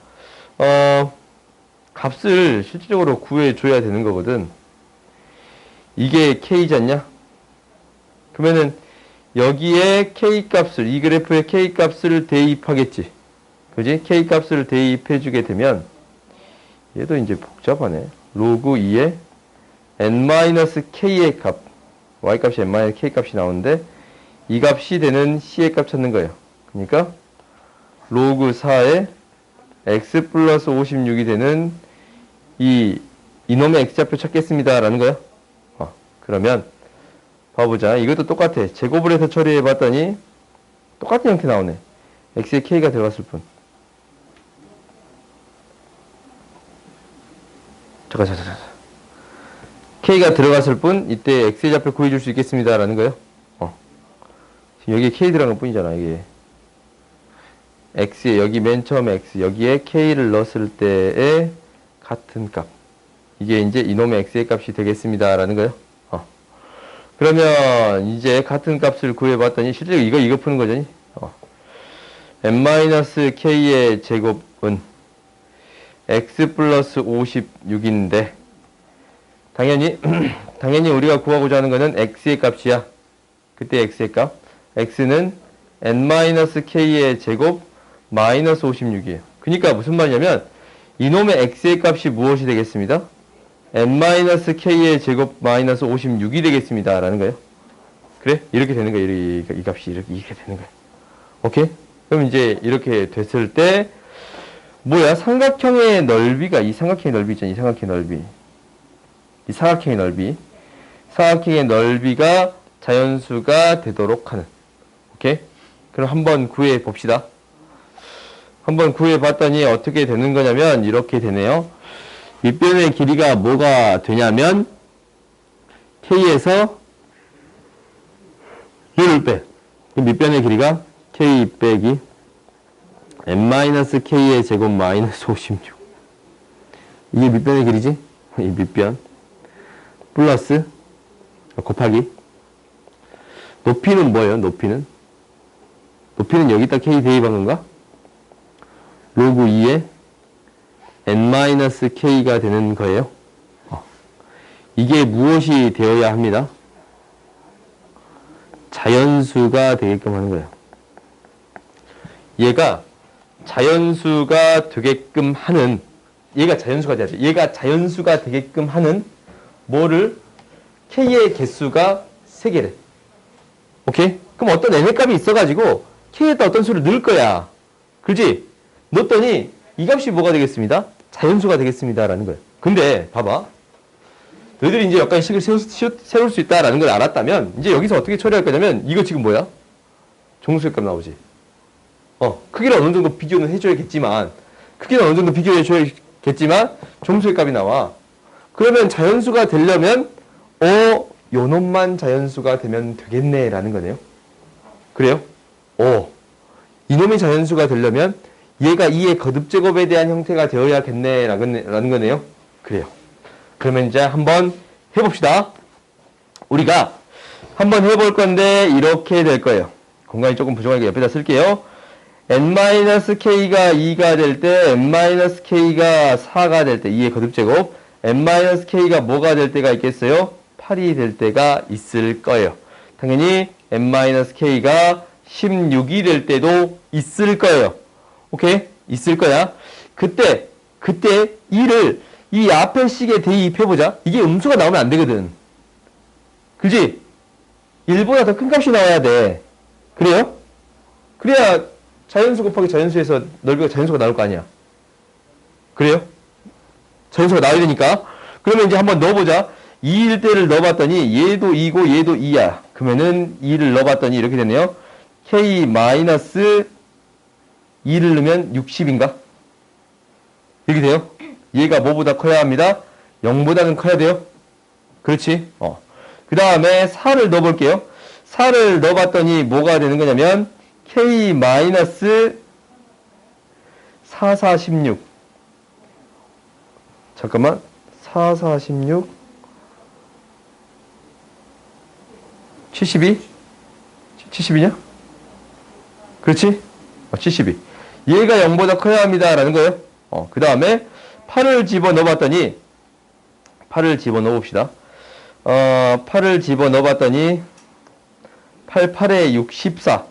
값을 실질적으로 구해줘야 되는 거거든. 이게 k지 않냐? 그러면은 여기에 k 값을, 이 그래프에 k 값을 대입하겠지. 그지? k 값을 대입해주게 되면 얘도 이제 복잡하네. 로그 2에 n-k의 값, y값이 n-k 값이 나오는데 이 값이 되는 c의 값 찾는 거예요. 그러니까 로그 4에 x 플러스 56이 되는 이놈의 x좌표 찾겠습니다. 라는 거야. 그러면 봐보자. 이것도 똑같아. 제곱을 해서 처리해 봤더니 똑같은 형태 나오네. x에 k가 들어갔을 뿐. 잠깐. k가 들어갔을 뿐 이때 x의 좌표 구해줄 수 있겠습니다. 라는 거예요. 지금 여기에 k 들어간 것 뿐이잖아. 이게 x에 여기 맨 처음에 x 여기에 k를 넣었을 때의 같은 값. 이게 이제 이놈의 x의 값이 되겠습니다. 라는 거예요. 그러면 이제 같은 값을 구해봤더니 실제로 이거 푸는 거잖니. n-k의 제곱은 x 플러스 56인데 당연히 우리가 구하고자 하는 거는 x의 값이야. 그때 x의 값. x는 n-k의 제곱 마이너스 56이에요. 그러니까 무슨 말이냐면 이놈의 x의 값이 무엇이 되겠습니다? n-k의 제곱 마이너스 56이 되겠습니다. 라는 거예요. 그래? 이렇게 되는 거예요. 이 값이 이렇게 되는 거예요. 오케이? 그럼 이제 이렇게 됐을 때 뭐야? 삼각형의 넓이가 이 삼각형의 넓이 있잖아. 이 삼각형의 넓이. 삼각형의 넓이가 자연수가 되도록 하는. 오케이? 그럼 한번 구해 봅시다. 한번 구해 봤더니 어떻게 되는 거냐면 이렇게 되네요. 밑변의 길이가 뭐가 되냐면 k에서 1을 빼. 밑변의 길이가 k 빼기 n-k의 제곱 마이너스 56. 이게 밑변의 길이지? 이 밑변 플러스 곱하기 높이는 뭐예요? 높이는 여기다 k 대입한 건가? 로그 2에 n-k가 되는 거예요. 이게 무엇이 되어야 합니다? 자연수가 되게끔 하는 거예요. 얘가 자연수가 되게끔 하는 얘가 자연수가 되게끔 하는 뭐를? K의 개수가 3개래. 오케이? 그럼 어떤 n의 값이 있어가지고 K에다 어떤 수를 넣을 거야. 그렇지? 넣었더니 이 값이 뭐가 되겠습니다? 자연수가 되겠습니다. 라는 거예요. 근데 봐봐. 너희들이 이제 약간 식을 세울 수 있다라는 걸 알았다면 이제 여기서 어떻게 처리할 거냐면 이거 지금 뭐야? 정수의 값 나오지. 크기를 어느 정도 비교는 해줘야겠지만 크기는 어느 정도 비교해줘야겠지만 정수의 값이 나와. 그러면 자연수가 되려면 요 놈만 자연수가 되면 되겠네 라는 거네요. 그래요? 이놈이 자연수가 되려면 얘가 2의 거듭제곱에 대한 형태가 되어야겠네 라는 거네요. 그래요. 그러면 이제 한번 해봅시다. 우리가 한번 해볼 건데 이렇게 될 거예요. 공간이 조금 부족하니까 옆에다 쓸게요. n-k가 2가 될 때 n-k가 4가 될 때 2의 거듭제곱 n-k가 뭐가 될 때가 있겠어요? 8이 될 때가 있을 거예요. 당연히 n-k가 16이 될 때도 있을 거예요. 오케이? 있을 거야. 그때 2를 이 앞에 식에 대입해보자. 이게 음수가 나오면 안 되거든. 그지? 1보다 더 큰 값이 나와야 돼. 그래요? 그래야 자연수 곱하기 자연수에서 넓이가 자연수가 나올 거 아니야. 그래요? 자연수가 나와야 되니까. 그러면 이제 한번 넣어보자. 2일 때를 넣어봤더니 얘도 2고 얘도 2야. 그러면은 2를 넣어봤더니 이렇게 되네요. K-2를 넣으면 60인가? 이렇게 돼요. 얘가 뭐보다 커야 합니다? 0보다는 커야 돼요. 그렇지? 그 다음에 4를 넣어볼게요. 4를 넣어봤더니 뭐가 되는 거냐면 K-4, 4, 16 잠깐만 4, 4, 16 72? 72냐? 그렇지? 72 얘가 0보다 커야 합니다 라는 거예요. 그 다음에 8을 집어넣어봤더니 8을 집어넣어봅시다. 8을 집어넣어봤더니 8, 8에 64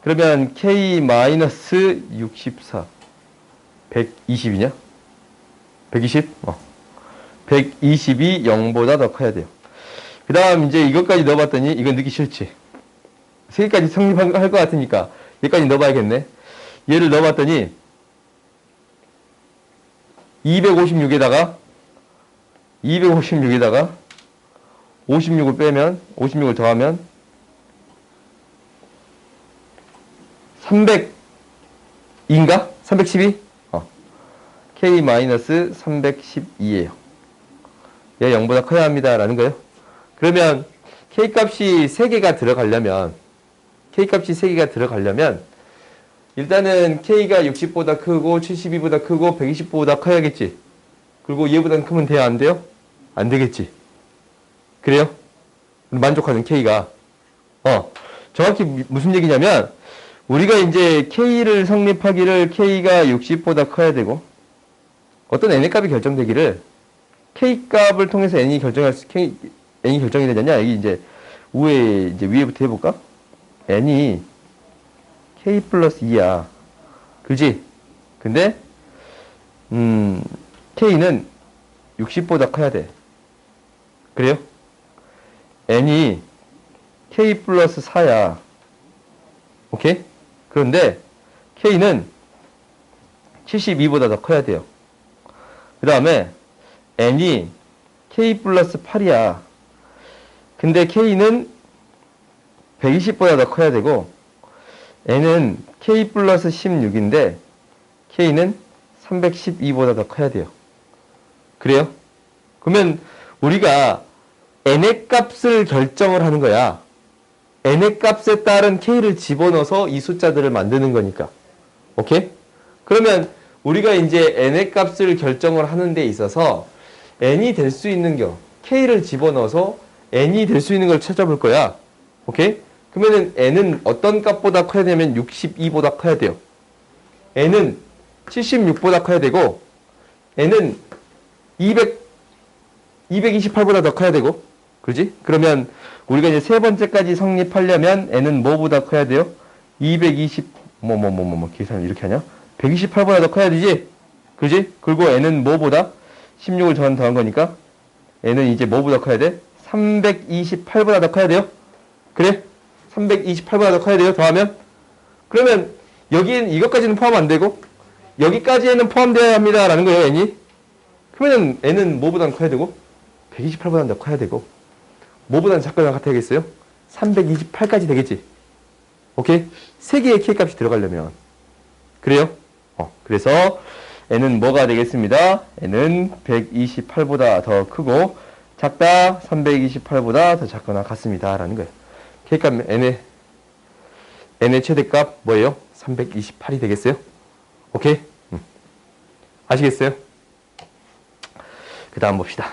그러면 K-64 120이냐? 120? 120이 0보다 더 커야 돼요. 그 다음 이제 이것까지 넣어봤더니 이건 넣기 싫지. 3개까지 성립할 것 같으니까 얘까지 넣어봐야겠네. 얘를 넣어봤더니 256에다가 56을 빼면 56을 더하면 300인가? 312? K-312예요. 얘 0보다 커야 합니다 라는 거예요. 그러면 K값이 3개가 들어가려면 일단은 K가 60보다 크고 72보다 크고 120보다 커야겠지. 그리고 얘보다는 크면 돼야 안 돼요? 안 되겠지. 그래요? 만족하는 K가. 정확히 무슨 얘기냐면 우리가 이제 K를 성립하기를 K가 60보다 커야 되고 어떤 N의 값이 결정되기를 K 값을 통해서 N이 결정이 되느냐? 여기 이제 위에부터 해볼까? N이 K 플러스 2야. 그지? 근데, K는 60보다 커야 돼. 그래요? N이 K 플러스 4야. 오케이? 그런데, K는 72보다 더 커야 돼요. 그 다음에, N이 K 플러스 8이야. 근데 K는 120보다 더 커야 되고, N은 K 플러스 16인데, K는 312보다 더 커야 돼요. 그래요? 그러면 우리가 N의 값을 결정을 하는 거야. N의 값에 따른 K를 집어넣어서 이 숫자들을 만드는 거니까. 오케이? 그러면 우리가 이제 N의 값을 결정을 하는 데 있어서 N이 될 수 있는 K를 집어넣어서 N이 될 수 있는 걸 찾아볼 거야. 오케이? 그러면은 N은 어떤 값보다 커야 되면 62보다 커야 돼요. N은 76보다 커야 되고 N은 228보다 더 커야 되고 그지? 그러면 우리가 이제 세 번째까지 성립하려면 N은 뭐보다 커야 돼요? 220 계산 이렇게 하냐? 128보다 더 커야 되지? 그지? 그리고 N은 뭐보다 16을 더한 거니까 n은 이제 뭐보다 커야 돼? 328보다 더 커야 돼요? 그래? 328보다 더 커야 돼요? 더하면? 그러면 여기엔 이것까지는 포함 안 되고 여기까지에는 포함되어야 합니다 라는 거예요, n이. 그러면 n은 뭐보다 커야 되고 128보다 더 커야 되고 뭐보다 작거나 같아야겠어요? 328까지 되겠지. 오케이? 3개의 k값이 들어가려면. 그래요? 그래서 n은 뭐가 되겠습니다. n은 128보다 더 크고 작다 328보다 더 작거나 같습니다 라는 거예요. k값 n의 최대값 뭐예요? 328이 되겠어요? 오케이? 아시겠어요? 그 다음 봅시다.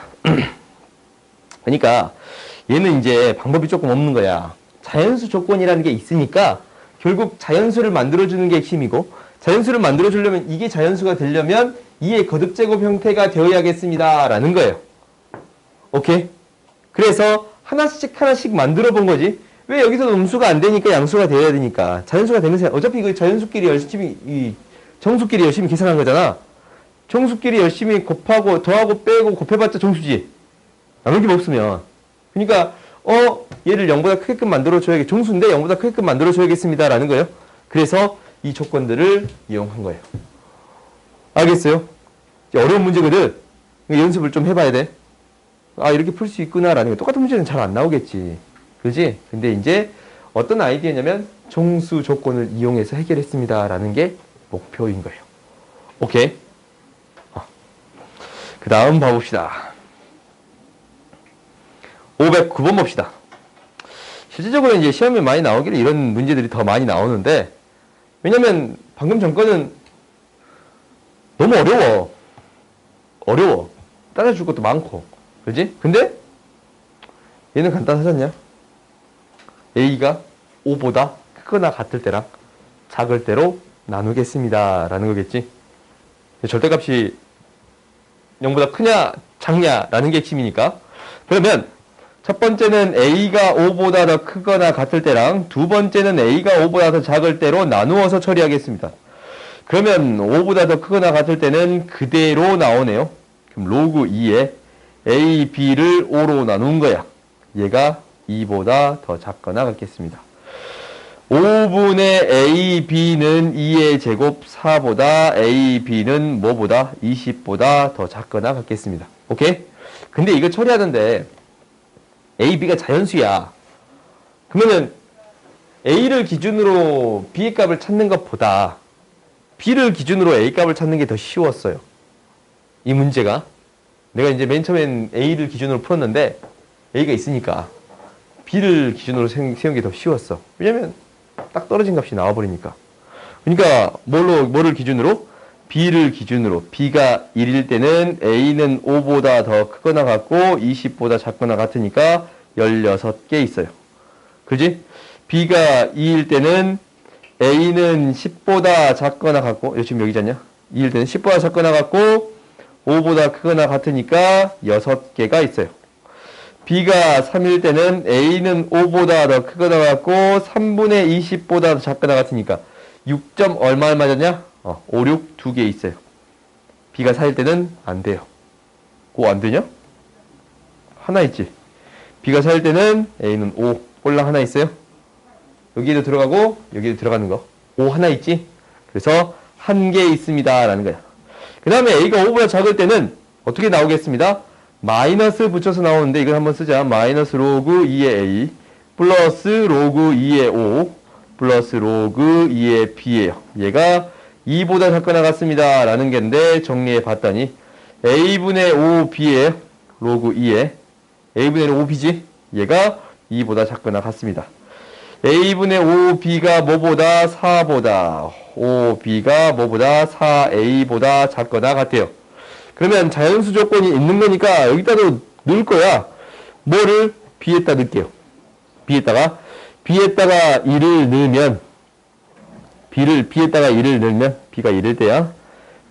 그러니까 얘는 이제 방법이 조금 없는 거야. 자연수 조건이라는 게 있으니까 결국 자연수를 만들어주는 게 힘이고 자연수를 만들어주려면 이게 자연수가 되려면 2의 거듭제곱 형태가 되어야겠습니다 라는 거예요. 오케이? 그래서 하나씩 만들어 본 거지. 왜 여기서 음수가 안 되니까 양수가 되어야 되니까. 자연수가 되는 셈. 어차피 그 자연수끼리 열심히 정수끼리 열심히 계산한 거잖아. 정수끼리 열심히 곱하고 더하고 빼고 곱해봤자 정수지. 남은 게 없으면. 그러니까 얘를 0보다 크게끔 만들어줘야겠. 정수인데 0보다 크게끔 만들어줘야겠습니다 라는 거예요. 그래서 이 조건들을 이용한 거예요. 알겠어요? 어려운 문제거든. 연습을 좀 해봐야 돼. 아, 이렇게 풀 수 있구나 라는 거. 똑같은 문제는 잘 안 나오겠지. 그지? 근데 이제 어떤 아이디어냐면 정수 조건을 이용해서 해결했습니다 라는 게 목표인 거예요. 오케이? 그 다음 봐봅시다. 509번 봅시다. 실질적으로 이제 시험에 많이 나오기를 이런 문제들이 더 많이 나오는데 왜냐면 방금 전 거는 너무 어려워. 따라줄 것도 많고. 그지? 근데 얘는 간단하지 않냐? a가 5보다 크거나 같을 때랑 작을 때로 나누겠습니다 라는 거겠지. 절대값이 0보다 크냐 작냐 라는 게 핵심이니까. 그러면 첫 번째는 a가 5보다 더 크거나 같을 때랑 두 번째는 a가 5보다 더 작을 때로 나누어서 처리하겠습니다. 그러면 5보다 더 크거나 같을 때는 그대로 나오네요. 그럼 로그 2에 a, b를 5로 나눈 거야. 얘가 2보다 더 작거나 같겠습니다. 5분의 a, b는 2의 제곱 4보다 a, b는 뭐보다 20보다 더 작거나 같겠습니다. 오케이? 근데 이거 처리하는데 a, b가 자연수야. 그러면은 a를 기준으로 b의 값을 찾는 것보다 b를 기준으로 a 값을 찾는 게 더 쉬웠어요. 이 문제가. 내가 이제 맨 처음엔 a를 기준으로 풀었는데 a가 있으니까 b를 기준으로 세운 게 더 쉬웠어. 왜냐면 딱 떨어진 값이 나와버리니까. 그러니까 뭐를 기준으로? b를 기준으로. b가 1일 때는 a는 5보다 더 크거나 같고 20보다 작거나 같으니까 16개 있어요. 그지? b가 2일 때는 a는 10보다 작거나 같고 지금 여기지 않냐? 2일 때는 10보다 작거나 같고 5보다 크거나 같으니까 6개가 있어요. b가 3일 때는 a는 5보다 더 크거나 같고 3분의 20보다 더 작거나 같으니까 6점 얼마 맞았냐? 5, 6 2개 있어요. b가 4일 때는 안 돼요. 안 되냐? 하나 있지. b가 4일 때는 a는 5 꼴랑 하나 있어요. 여기도 들어가고 여기도 들어가는 거 5 하나 있지. 그래서 한 개 있습니다 라는 거야. 그 다음에 a가 5보다 작을 때는 어떻게 나오겠습니다? 마이너스 붙여서 나오는데 이걸 한번 쓰자. 마이너스 로그 2의 a 플러스 로그 2의 5 플러스 로그 2의 b예요. 얘가 2보다 작거나 같습니다 라는 게인데 정리해 봤더니 a분의 5b의 로그 2의 a분의 5b지? 얘가 2보다 작거나 같습니다. a분의 5b가 뭐보다 4보다 5b가 뭐보다 4a보다 작거나 같대요. 그러면 자연수 조건이 있는 거니까 여기다도 넣을 거야. 뭐를? b에다 넣을게요. b에다가 1을 넣으면 b에다가 1을 넣으면 b가 1일 때야.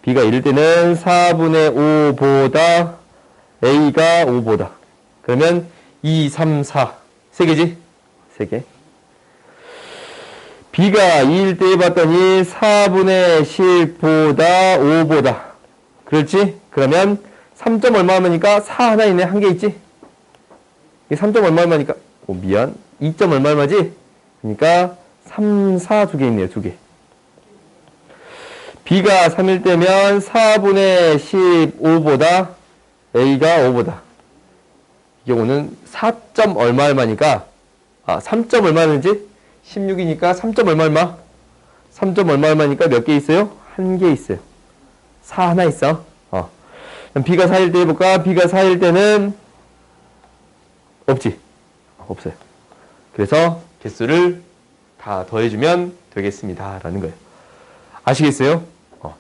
b가 1일 때는 4분의 5보다 a가 5보다. 그러면 2, 3, 4 3개지? 3개. b가 2일 때 해봤더니 4분의 10보다 5보다. 그렇지? 그러면 3점 얼마니까 4 하나 있네. 한 개 있지? 이게 3점 얼마니까, 미안. 2점 얼마지? 그러니까 3, 4 두 개 있네요. 두 개. B가 3일 때면 4분의 15보다 A가 5보다. 이 경우는 4점 얼마니까, 3점 얼마는지? 16이니까 3점 얼마? 3점 얼마니까 몇 개 있어요? 한 개 있어요. 4 하나 있어. 그럼 B가 4일 때 해볼까? B가 4일 때는 없지? 없어요. 그래서 개수를 다 더해주면 되겠습니다. 라는 거예요. 아시겠어요?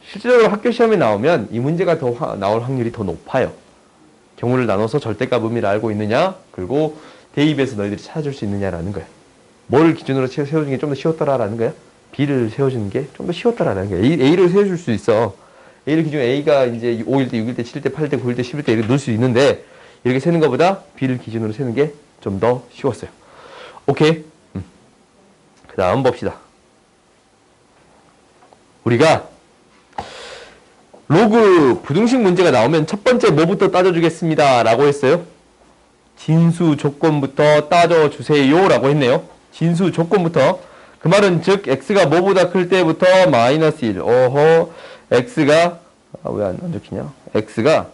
실제로 학교 시험에 나오면 이 문제가 더 나올 확률이 더 높아요. 경우를 나눠서 절대값 의미를 알고 있느냐, 그리고 대입에서 너희들이 찾아줄 수 있느냐라는 거예요. 뭐를 기준으로 세워주는 게 좀 더 쉬웠더라라는 거예요? B를 세워주는 게 좀 더 쉬웠더라라는 거예요. A를 세워줄 수 있어. A를 기준 A가 이제 5일 때, 6일 때, 7일 때, 8일 때, 9일 때, 10일 때 이렇게 넣을 수 있는데, 이렇게 세는 것보다 B를 기준으로 세는 게 좀 더 쉬웠어요. 오케이? 그 다음 봅시다. 우리가 로그 부등식 문제가 나오면 첫 번째 뭐부터 따져주겠습니다 라고 했어요? 진수 조건부터 따져주세요 라고 했네요. 진수 조건부터. 그 말은 즉 x가 뭐보다 클 때부터 마이너스 1. x가 왜 안 적히냐? x가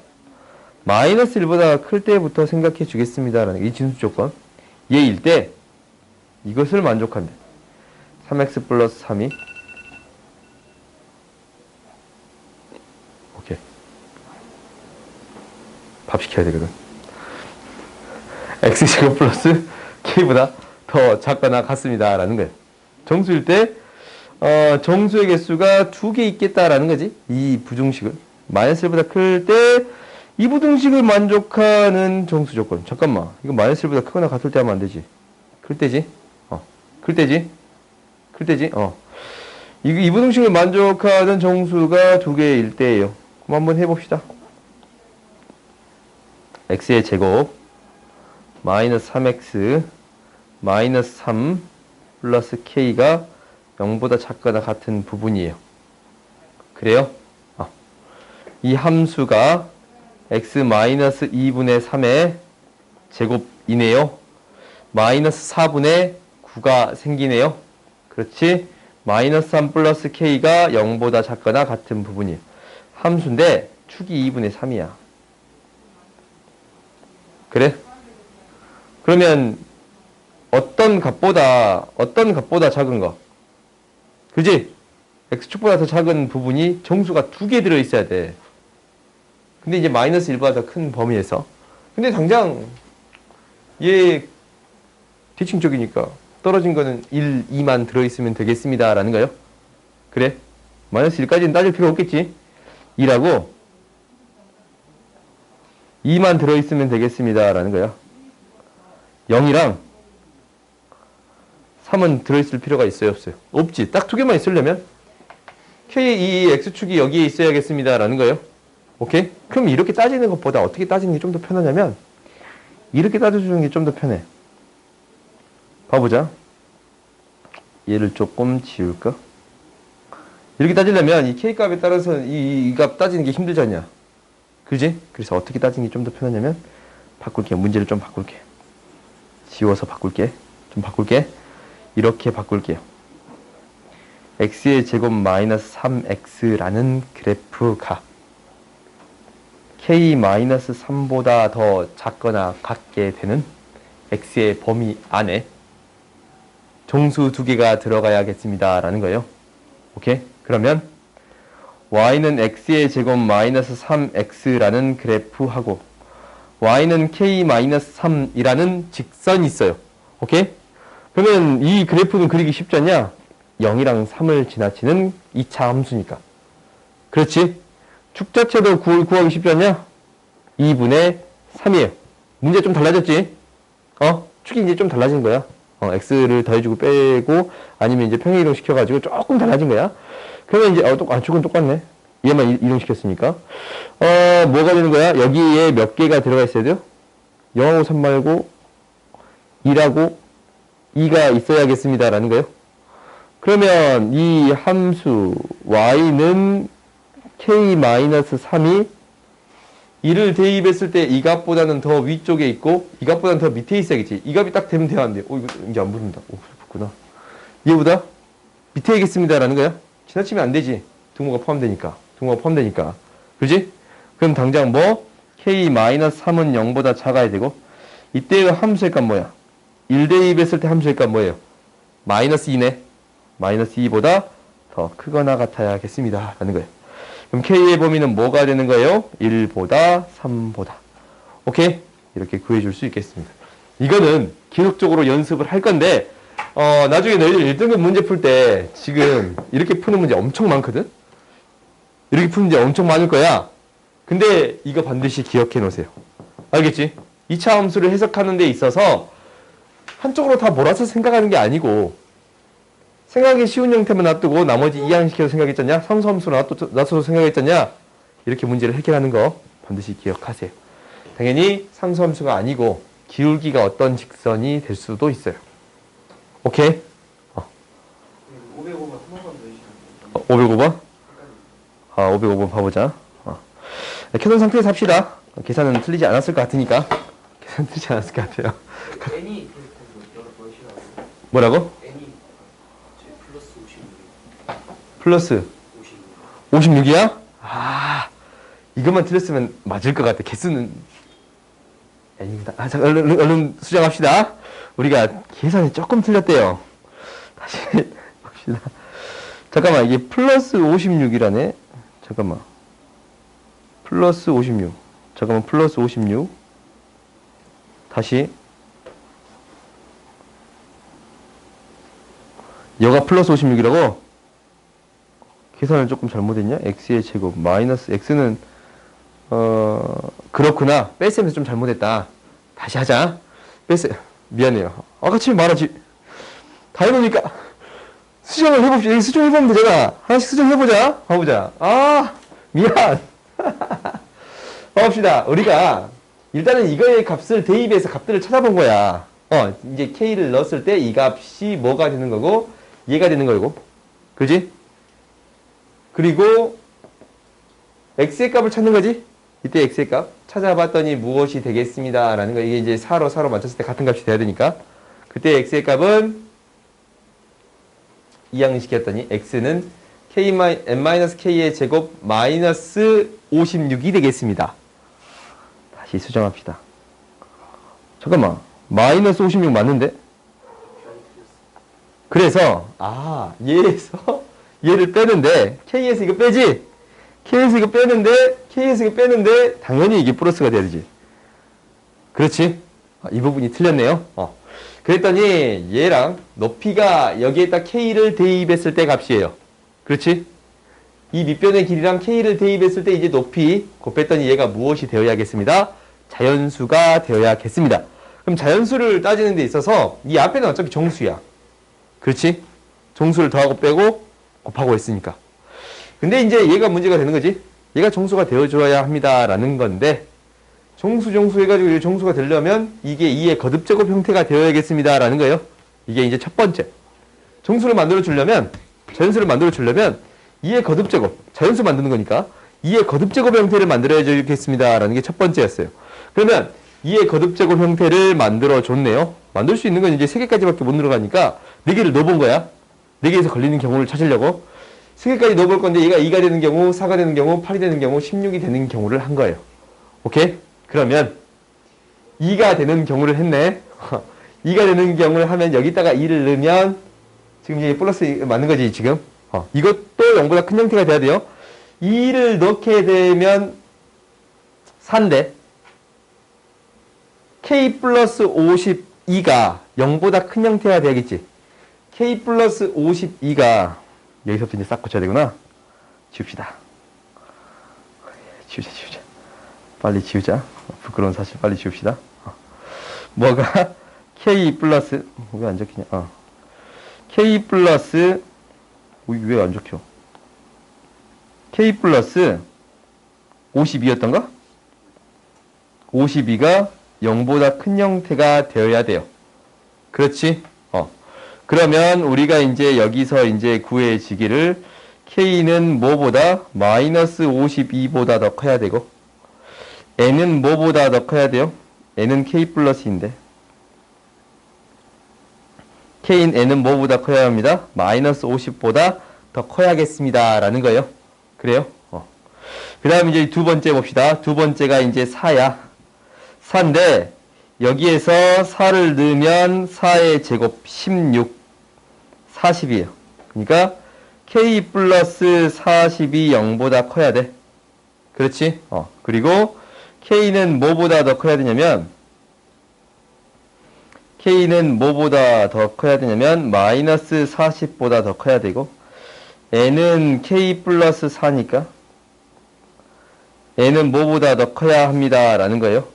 마이너스 1보다 클 때부터 생각해 주겠습니다라는 이 진수 조건. 얘일 때 이것을 만족한대. 3x 플러스 3이 오케이. 밥 시켜야 되거든. x제곱 플러스 k보다 더 작거나 같습니다 라는 거예요. 정수일 때 정수의 개수가 2개 있겠다라는 거지. 이 부등식을 마이너스 1보다 클 때 이 부등식을 만족하는 정수 조건. 잠깐만, 이거 마이너스 1보다 크거나 같을 때 하면 안 되지. 클 때지. 클 때지. 클 때지. 이 부등식을 만족하는 정수가 2개일 때예요. 그럼 한번 해봅시다. x의 제곱 마이너스 3x 마이너스 3 플러스 k가 0보다 작거나 같은 부분이에요. 그래요? 이 함수가 x 마이너스 2분의 3의 제곱이네요. 마이너스 4분의 9가 생기네요. 그렇지? 마이너스 3 플러스 k가 0보다 작거나 같은 부분이에요. 함수인데 축이 2분의 3이야. 그래? 그러면 어떤 값보다 작은 거. 그지? x축보다 더 작은 부분이 정수가 2개 들어있어야 돼. 근데 이제 마이너스 1보다 더 큰 범위에서. 근데 당장 얘 대칭적이니까 떨어진 거는 1, 2만 들어있으면 되겠습니다 라는 거예요. 그래? 마이너스 1까지는 따질 필요 없겠지. 2라고 2만 들어있으면 되겠습니다 라는 거야. 0이랑 3은 들어있을 필요가 있어요, 없어요? 없지. 딱 2개만 있으려면 K, 이 X축이 여기에 있어야겠습니다 라는 거예요. 오케이? 그럼 이렇게 따지는 것보다 어떻게 따지는 게 좀 더 편하냐면 이렇게 따져주는 게 좀 더 편해. 봐보자. 얘를 조금 지울까? 이렇게 따지려면 이 K값에 따라서 이 값 따지는 게 힘들지 않냐? 그지? 그래서 어떻게 따지는 게 좀 더 편하냐면 바꿀게요. 문제를 좀 바꿀게. 지워서 바꿀게. 좀 바꿀게. 이렇게 바꿀게요. x의 제곱 마이너스 3x라는 그래프가 k 마이너스 3보다 더 작거나 같게 되는 x의 범위 안에 정수 2개가 들어가야겠습니다 라는 거예요. 오케이? 그러면 y는 x의 제곱 마이너스 3x라는 그래프하고 y는 k 마이너스 3이라는 직선이 있어요. 오케이? 그러면 이 그래프는 그리기 쉽지 않냐? 0이랑 3을 지나치는 2차 함수니까. 그렇지? 축 자체도 구하기 쉽지 않냐? 2분의 3이에요. 문제 좀 달라졌지? 축이 이제 좀 달라진 거야. x를 더해주고 빼고 아니면 이제 평행 이동시켜가지고 조금 달라진 거야. 그러면 이제 축은 똑같네. 얘만 이동시켰으니까. 뭐가 되는 거야? 여기에 몇 개가 들어가 있어야 돼요? 0하고 3 말고 2라고 2가 있어야겠습니다 라는 거예요. 그러면 이 함수 y는 k-3이 2를 대입했을 때 이 값보다는 더 위쪽에 있고 이 값보다는 더 밑에 있어야겠지. 이 값이 딱 되면 돼야 안 돼. 이거 이제 안 붙는다. 붙구나. 얘보다 밑에 있겠습니다라는 거야. 지나치면 안 되지. 등호가 포함되니까. 등호가 포함되니까. 그지? 그럼 당장 뭐 k-3은 0보다 작아야 되고 이때의 함수의 값 뭐야? 1 대입했을 때 함수의 값 뭐예요? 마이너스 2네. 마이너스 2보다 더 크거나 같아야겠습니다. 라는 거예요. 그럼 k의 범위는 뭐가 되는 거예요? 1보다 3보다. 오케이? 이렇게 구해줄 수 있겠습니다. 이거는 계속적으로 연습을 할 건데 나중에 너희들 1등급 문제 풀 때 지금 이렇게 푸는 문제 엄청 많거든? 이렇게 푸는 문제 엄청 많을 거야. 근데 이거 반드시 기억해 놓으세요. 알겠지? 2차 함수를 해석하는 데 있어서 한쪽으로 다 몰아서 생각하는 게 아니고 생각하기 쉬운 형태만 놔두고 나머지 이항시켜서 생각했잖냐? 상수함수로 놔둬서 생각했잖냐? 이렇게 문제를 해결하는 거 반드시 기억하세요. 당연히 상수함수가 아니고 기울기가 어떤 직선이 될 수도 있어요. 오케이? 505번 한 번만 더 해주시면 505번? 505번 봐보자. 켜둔 상태에서 합시다. 계산은 틀리지 않았을 것 같으니까. 계산 틀리지 않았을 것 같아요. n이 여러 번 싫어하고 뭐라고? n이 플러스 56 플러스 56 56이야? 이것만 틀렸으면 맞을 것 같아. 개수는 N입니다. 자, 얼른 수정합시다. 우리가 계산이 조금 틀렸대요. 다시 봅시다. 잠깐만, 이게 플러스 56이라네. 잠깐만. 플러스 56. 잠깐만, 플러스 56. 다시. 여가 플러스 56이라고? 계산을 조금 잘못했냐? x의 제곱 마이너스 x는 그렇구나. 뺄셈에서 좀 잘못했다. 다시 하자. 미안해요. 아까 말하지. 다 해보니까 수정을 해봅시다. 수정해보면 되잖아. 하나씩 수정해보자. 봐보자. 미안. 봐봅시다. 우리가 일단은 이거의 값을 대입해서 값들을 찾아본 거야. 이제 k를 넣었을 때 이 값이 뭐가 되는 거고 얘가 되는 거고. 그지? 그리고 x의 값을 찾는 거지. 이때 x의 값 찾아봤더니 무엇이 되겠습니다 라는 거. 이게 이제 4로 맞췄을 때 같은 값이 돼야 되니까 그때 x의 값은 이항시켰더니 x는 n-k의 제곱 마이너스 56이 되겠습니다. 다시 수정합시다. 잠깐만, 마이너스 56 맞는데? 그래서 얘를 빼는데 k에서 이거 빼지? k에서 이거 빼는데 당연히 이게 플러스가 돼야 되지. 그렇지? 이 부분이 틀렸네요. 그랬더니 얘랑 높이가 여기에다 k를 대입했을 때 값이에요. 그렇지? 이 밑변의 길이랑 k를 대입했을 때 이제 높이 곱했더니 얘가 무엇이 되어야겠습니다? 자연수가 되어야겠습니다. 그럼 자연수를 따지는 데 있어서 이 앞에는 어차피 정수야. 그렇지? 정수를 더하고 빼고 곱하고 했으니까. 근데 이제 얘가 문제가 되는 거지. 얘가 정수가 되어줘야 합니다 라는 건데 정수 해가지고 정수가 되려면 이게 2의 거듭제곱 형태가 되어야겠습니다 라는 거예요. 이게 이제 첫 번째. 정수를 만들어 주려면, 자연수를 만들어 주려면 2의 거듭제곱, 자연수 만드는 거니까 2의 거듭제곱 형태를 만들어야 되겠습니다 라는 게 첫 번째였어요. 그러면 2의 거듭제곱 형태를 만들어 줬네요. 만들 수 있는 건 이제 3개까지밖에 못 들어가니까 4개를 넣어본 거야. 4개에서 걸리는 경우를 찾으려고 3개까지 넣어볼 건데 얘가 2가 되는 경우, 4가 되는 경우, 8이 되는 경우, 16이 되는 경우를 한 거예요. 오케이? 그러면 2가 되는 경우를 했네. 2가 되는 경우를 하면 여기다가 2를 넣으면 지금 이게 플러스 맞는 거지 지금. 이것도 0보다 큰 형태가 돼야 돼요. 2를 넣게 되면 4인데 k 플러스 52가 0보다 큰 형태가 돼야겠지. k 플러스 52가 여기서부터 이제 싹 고쳐야 되구나. 지웁시다. 지우자. 빨리 지우자. 부끄러운 사실 빨리 지웁시다. 뭐가 k 플러스 왜 안 적히냐? k 플러스 왜 안 적혀? k 플러스 52였던가? 52가 0보다 큰 형태가 되어야 돼요. 그렇지? 그러면 우리가 이제 여기서 이제 구해지기를 k는 뭐보다 마이너스 52보다 더 커야 되고 n은 뭐보다 더 커야 돼요? n은 k 플러스인데 k인 n은 뭐보다 커야 합니다? 마이너스 50보다 더 커야겠습니다. 라는 거예요. 그래요? 그 다음 이제 두 번째 봅시다. 두 번째가 이제 4야. 4인데, 여기에서 4를 넣으면 4의 제곱 16, 40이에요. 그러니까 k 플러스 40이 0보다 커야 돼. 그렇지? 그리고 k는 뭐보다 더 커야 되냐면, k는 뭐보다 더 커야 되냐면, 마이너스 40보다 더 커야 되고, n은 k 플러스 4니까, n은 뭐보다 더 커야 합니다. 라는 거예요.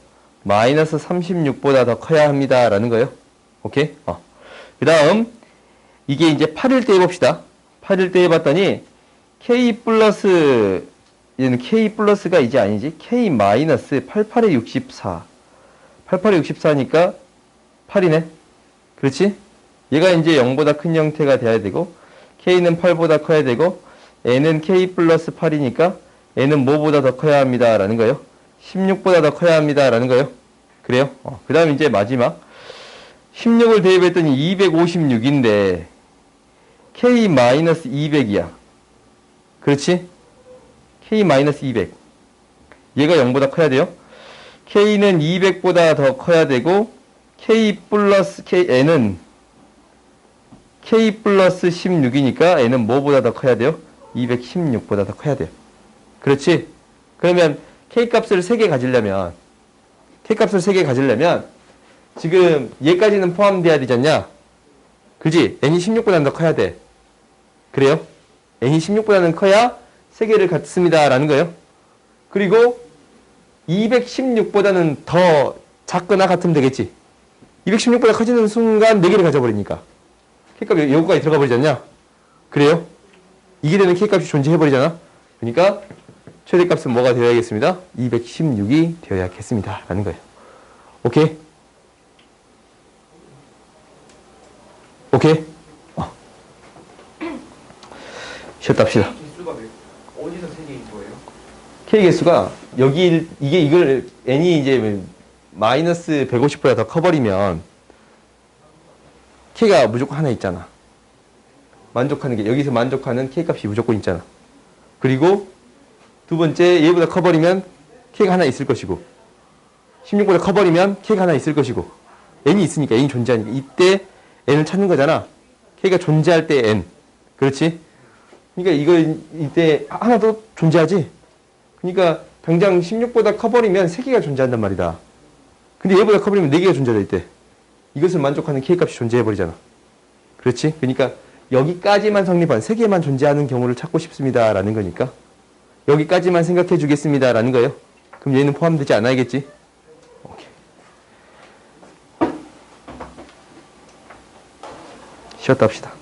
마이너스 36보다 더 커야 합니다. 라는 거예요. 오케이? 그 다음, 이게 이제 8일 때 해봅시다. 8일 때 해봤더니, k 플러스, 얘는 k 플러스가 이제 아니지. k 마이너스 88에 64. 88에 64니까 8이네. 그렇지? 얘가 이제 0보다 큰 형태가 돼야 되고, k는 8보다 커야 되고, n은 k 플러스 8이니까, n은 뭐보다 더 커야 합니다. 라는 거예요. 16보다 더 커야 합니다. 라는 거예요. 그래요? 그 다음 이제 마지막. 16을 대입했더니 256인데, k-200이야. 그렇지? k-200. 얘가 0보다 커야 돼요. k는 200보다 더 커야 되고, k 플러스 n은 k 플러스 16이니까 n은 뭐보다 더 커야 돼요? 216보다 더 커야 돼요. 그렇지? 그러면 k값을 3개 가지려면 지금 얘까지는 포함돼야 되지 않냐? 그지? n이 16보다는 더 커야 돼. 그래요? n이 16보다는 커야 3개를 갖습니다. 라는 거예요. 그리고 216보다는 더 작거나 같으면 되겠지. 216보다 커지는 순간 4개를 가져버리니까 k값이 여기까지 들어가 버리지 않냐? 그래요? 이게 되는 k값이 존재해버리잖아? 그러니까 최대값은 뭐가 되어야겠습니다? 216이 되어야겠습니다. 라는 거예요. 오케이? 오케이? 쉬었다 합시다. 개수가 어디서 3개인 거예요? K 개수가 이걸 n이 이제 마이너스 150보다 더 커버리면 K가 무조건 하나 있잖아. 만족하는 게 여기서 만족하는 K 값이 무조건 있잖아. 그리고 두 번째 얘보다 커버리면 K가 하나 있을 것이고 16보다 커버리면 K가 하나 있을 것이고 n이 있으니까 n이 존재하니까 이때 n을 찾는 거잖아. K가 존재할 때 n. 그렇지? 그러니까 이거 이때 하나 더 존재하지? 그러니까 당장 16보다 커버리면 3개가 존재한단 말이다. 근데 얘보다 커버리면 4개가 존재할 때 이것을 만족하는 K값이 존재해버리잖아. 그렇지? 그러니까 여기까지만 성립한 3개만 존재하는 경우를 찾고 싶습니다. 라는 거니까 여기까지만 생각해 주겠습니다. 라는 거예요. 그럼 얘는 포함되지 않아야겠지? 오케이. 쉬었다 합시다.